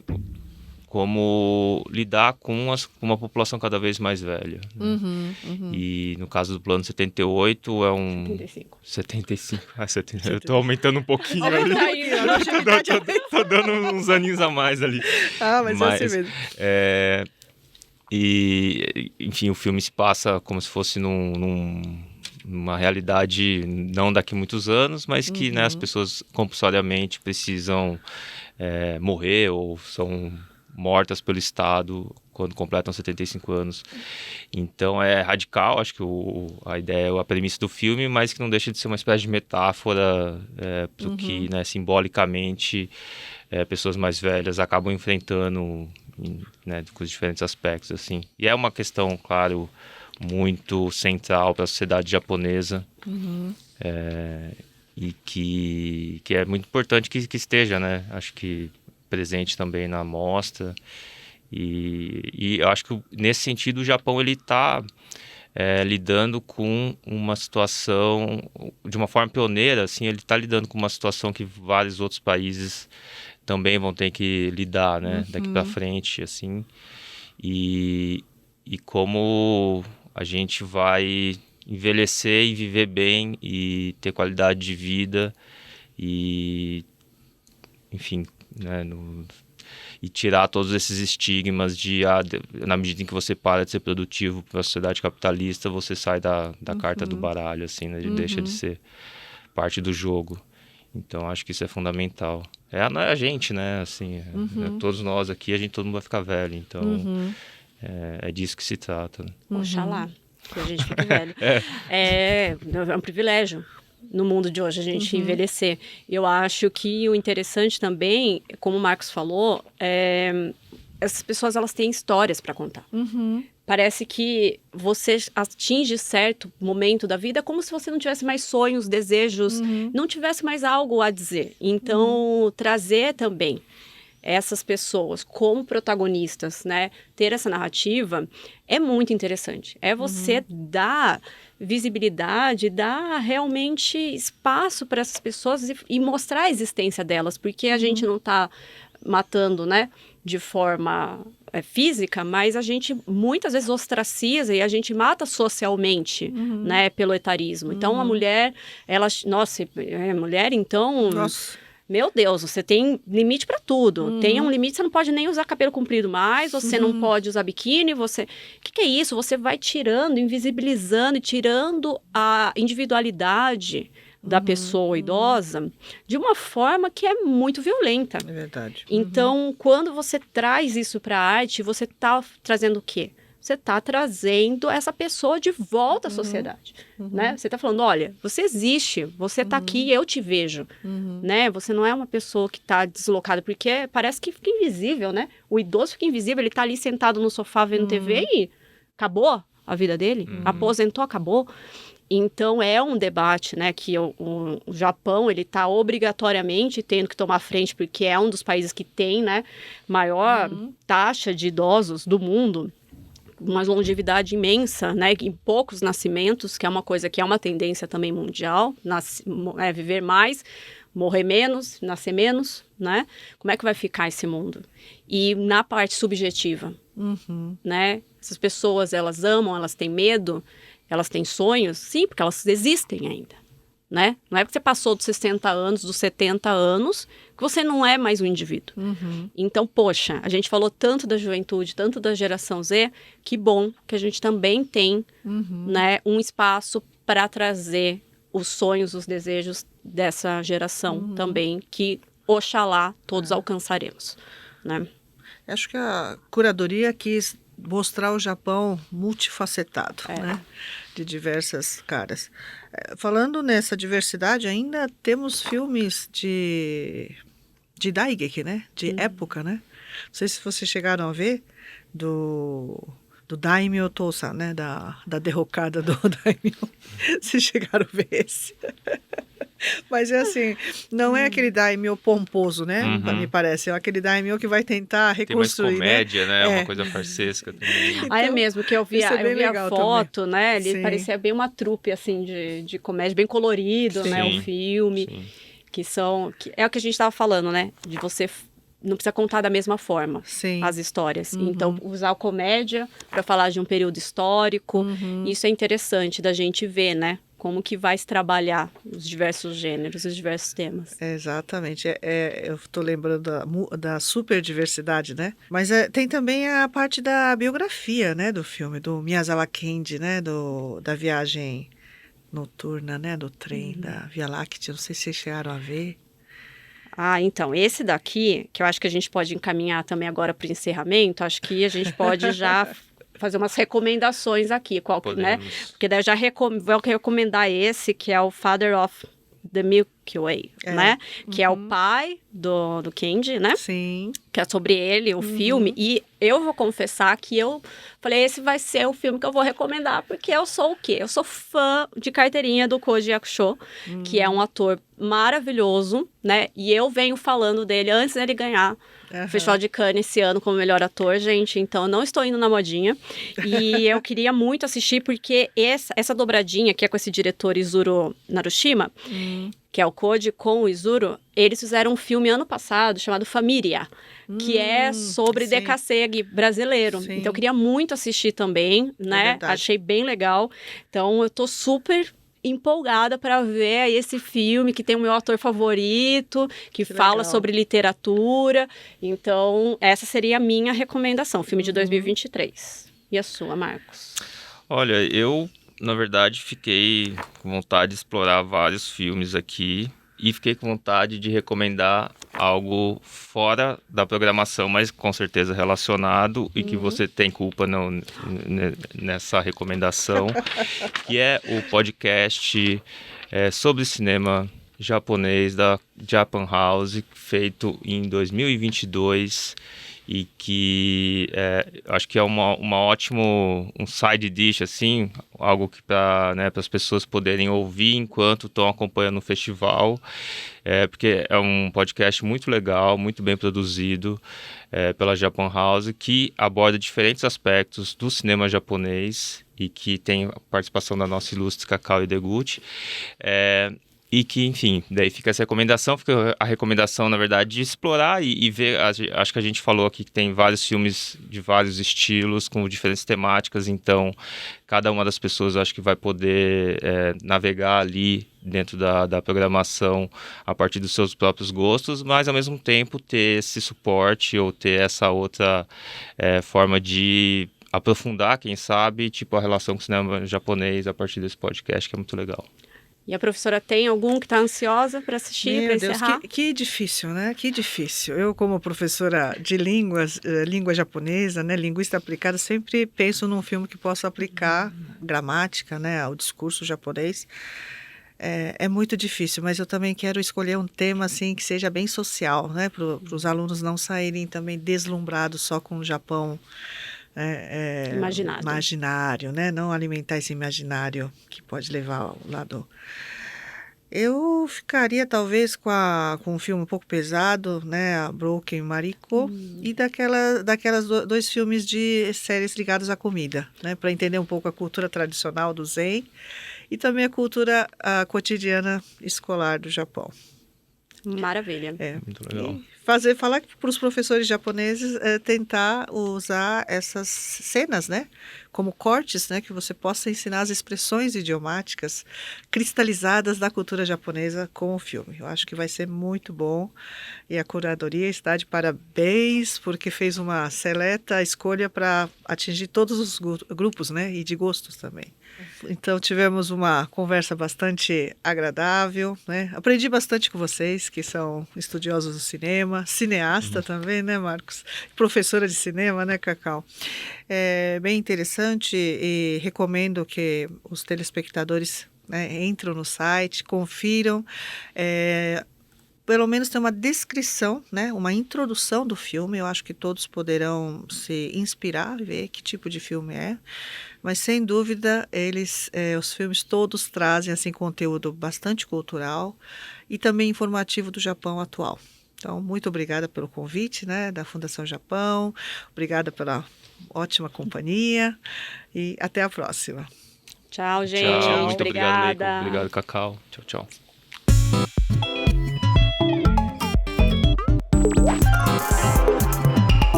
como lidar com uma população cada vez mais velha. Né? E no caso do Plano 78 é um... 75. 75. Eu tô aumentando um pouquinho ali. Tô dando uns aninhos a mais ali. Mas é assim mesmo. E, enfim, o filme se passa como se fosse numa realidade não daqui a muitos anos, mas que, né, as pessoas compulsoriamente precisam morrer ou são mortas pelo Estado quando completam 75 anos. Então é radical, acho que a ideia, a premissa do filme, mas que não deixa de ser uma espécie de metáfora para o que, né, simbolicamente pessoas mais velhas acabam enfrentando, né, com os diferentes aspectos, assim. E é uma questão, claro, muito central para a sociedade japonesa, e que é muito importante que esteja, né, acho que presente também na mostra, e eu acho que nesse sentido o Japão ele está lidando com uma situação de uma forma pioneira, assim, ele está lidando com uma situação que vários outros países também vão ter que lidar, né, daqui para frente, assim, e como a gente vai envelhecer e viver bem e ter qualidade de vida e, enfim, né, e tirar todos esses estigmas na medida em que você para de ser produtivo para a sociedade capitalista, você sai da carta do baralho, assim, né, deixa de ser parte do jogo. Então, acho que isso é fundamental. A gente, né, assim, todos nós aqui, todo mundo vai ficar velho, então é disso que se trata. Né? Oxalá, que a gente fique velho. É um privilégio. No mundo de hoje, a gente envelhecer. Eu acho que o interessante também, como o Marcos falou, essas pessoas elas têm histórias para contar. Parece que você atinge certo momento da vida como se você não tivesse mais sonhos, desejos, não tivesse mais algo a dizer. Então, trazer também essas pessoas como protagonistas, né, ter essa narrativa é muito interessante. É você dar visibilidade, dar realmente espaço para essas pessoas e mostrar a existência delas, porque a gente não está matando, né, de forma física, mas a gente muitas vezes ostraciza e a gente mata socialmente, né, pelo etarismo. Então, a mulher, mulher, então... Nossa. Meu Deus, você tem limite para tudo. Tem um limite, você não pode nem usar cabelo comprido mais, você não pode usar biquíni, você... O que é isso? Você vai tirando, invisibilizando e tirando a individualidade da pessoa idosa de uma forma que é muito violenta. É verdade. Então, quando você traz isso para a arte, você está trazendo o quê? Você está trazendo essa pessoa de volta à sociedade, né? Você está falando, olha, você existe, você está aqui, eu te vejo, né? Você não é uma pessoa que está deslocada, porque parece que fica invisível, né? O idoso fica invisível, ele está ali sentado no sofá vendo TV e acabou a vida dele, aposentou, acabou. Então, é um debate, né, que o Japão, ele está obrigatoriamente tendo que tomar frente, porque é um dos países que tem, né, maior taxa de idosos do mundo, uma longevidade imensa, né, em poucos nascimentos, que é uma coisa que é uma tendência também mundial, viver mais, morrer menos, nascer menos, né? Como é que vai ficar esse mundo? E na parte subjetiva, né? Essas pessoas, elas amam, elas têm medo, elas têm sonhos, sim, porque elas existem ainda, né? Não é porque você passou dos 60 anos, dos 70 anos, que você não é mais um indivíduo. Então, poxa, a gente falou tanto da juventude, tanto da geração Z, que bom que a gente também tem, né, um espaço para trazer os sonhos, os desejos dessa geração também, que oxalá todos alcançaremos, né? Acho que a curadoria quis mostrar o Japão multifacetado, né? De diversas caras. Falando nessa diversidade, ainda temos filmes de Daigeki, né? De época, né? Não sei se vocês chegaram a ver do Daimyo Tosa, né? Da derrocada do Daimyo. Vocês chegaram a ver esse? Mas é assim, não é aquele daimyo pomposo, né? Me parece. É aquele daimyo que vai tentar reconstruir. Tem mais comédia, né? É Uma coisa farsesca também. Então, é mesmo, que eu vi a foto, também. né? Ele Sim. parecia bem uma trupe, assim, de comédia, bem colorido, né? O filme. Sim. Que é o que a gente estava falando, né? De você não precisa contar da mesma forma as histórias. Então, usar a comédia para falar de um período histórico, isso é interessante da gente ver, né? Como que vai se trabalhar os diversos gêneros, os diversos temas. Exatamente. Eu estou lembrando da super diversidade, né? Mas tem também a parte da biografia, né? Do filme, do Miyazawa Kenji, né? Da viagem noturna, né? Do trem, da Via Láctea. Não sei se vocês chegaram a ver. Então, esse daqui, que eu acho que a gente pode encaminhar também agora para o encerramento, acho que a gente pode já fazer umas recomendações aqui, né? Porque daí eu já vou recomendar esse, que é o Father of the Milky Way, né? Que é o pai do Kenji, né? Sim. Que é sobre ele, o filme. E eu vou confessar que eu falei, esse vai ser o filme que eu vou recomendar, porque eu sou o quê? Eu sou fã de carteirinha do Koji Yakusho, que é um ator maravilhoso, né? E eu venho falando dele antes dele ganhar o Festival de Cannes esse ano como melhor ator, gente. Então, eu não estou indo na modinha. E eu queria muito assistir, porque essa dobradinha, que é com esse diretor Izuru Narushima, que é o Koji com o Izuru, eles fizeram um filme ano passado chamado Família, que é sobre Dekasegi brasileiro. Sim. Então, eu queria muito assistir também, né? Achei bem legal. Então, eu tô super empolgada para ver esse filme que tem o meu ator favorito, que fala legal. sobre literatura. Então, essa seria a minha recomendação, filme de 2023. E a sua, Marcos? Olha, eu, na verdade, fiquei com vontade de explorar vários filmes aqui e fiquei com vontade de recomendar algo fora da programação, mas com certeza relacionado e que você tem culpa nessa recomendação, que é o podcast sobre cinema japonês da Japan House, feito em 2022 e que acho que é um side dish, assim, algo que para as pessoas poderem ouvir enquanto estão acompanhando o festival, porque é um podcast muito legal, muito bem produzido pela Japan House, que aborda diferentes aspectos do cinema japonês e que tem a participação da nossa ilustre Cacau Ideguchi. E que, enfim, daí fica essa recomendação, fica a recomendação, na verdade, de explorar e ver. Acho que a gente falou aqui que tem vários filmes de vários estilos, com diferentes temáticas, então cada uma das pessoas acho que vai poder navegar ali dentro da programação a partir dos seus próprios gostos, mas ao mesmo tempo ter esse suporte ou ter essa outra forma de aprofundar, quem sabe, tipo a relação com o cinema japonês a partir desse podcast, que é muito legal. E a professora tem algum que está ansiosa para assistir, para encerrar? Que difícil, né? Que difícil. Eu, como professora de língua japonesa, né, linguista aplicada, sempre penso num filme que possa aplicar gramática, né, ao discurso japonês. É muito difícil, mas eu também quero escolher um tema assim que seja bem social, né, para os alunos não saírem também deslumbrados só com o Japão imaginário, né? Não alimentar esse imaginário que pode levar ao lado. Eu ficaria talvez com um filme um pouco pesado, né? A Broken Mariko, e daquelas dois filmes de séries ligadas à comida, né? Para entender um pouco a cultura tradicional do Zen e também a cultura cotidiana escolar do Japão. Maravilha. Muito legal. Falar para os professores japoneses tentar usar essas cenas, né, como cortes, né, que você possa ensinar as expressões idiomáticas cristalizadas da cultura japonesa com o filme. Eu acho que vai ser muito bom e a curadoria está de parabéns porque fez uma seleta escolha para atingir todos os grupos, né, e de gostos também. Então tivemos uma conversa bastante agradável, né? Aprendi bastante com vocês, que são estudiosos do cinema, cineasta também, né, Marcos? Professora de cinema, né, Cacau? É bem interessante e recomendo que os telespectadores, né, entrem no site, confiram. Pelo menos tem uma descrição, né, uma introdução do filme. Eu acho que todos poderão se inspirar, ver que tipo de filme é. Mas, sem dúvida, os filmes todos trazem assim, conteúdo bastante cultural e também informativo do Japão atual. Então, muito obrigada pelo convite, né, da Fundação Japão. Obrigada pela ótima companhia e até a próxima. Tchau, gente. Tchau, muito Obrigada. obrigado, Leico. Obrigado, Cacau. Tchau, tchau.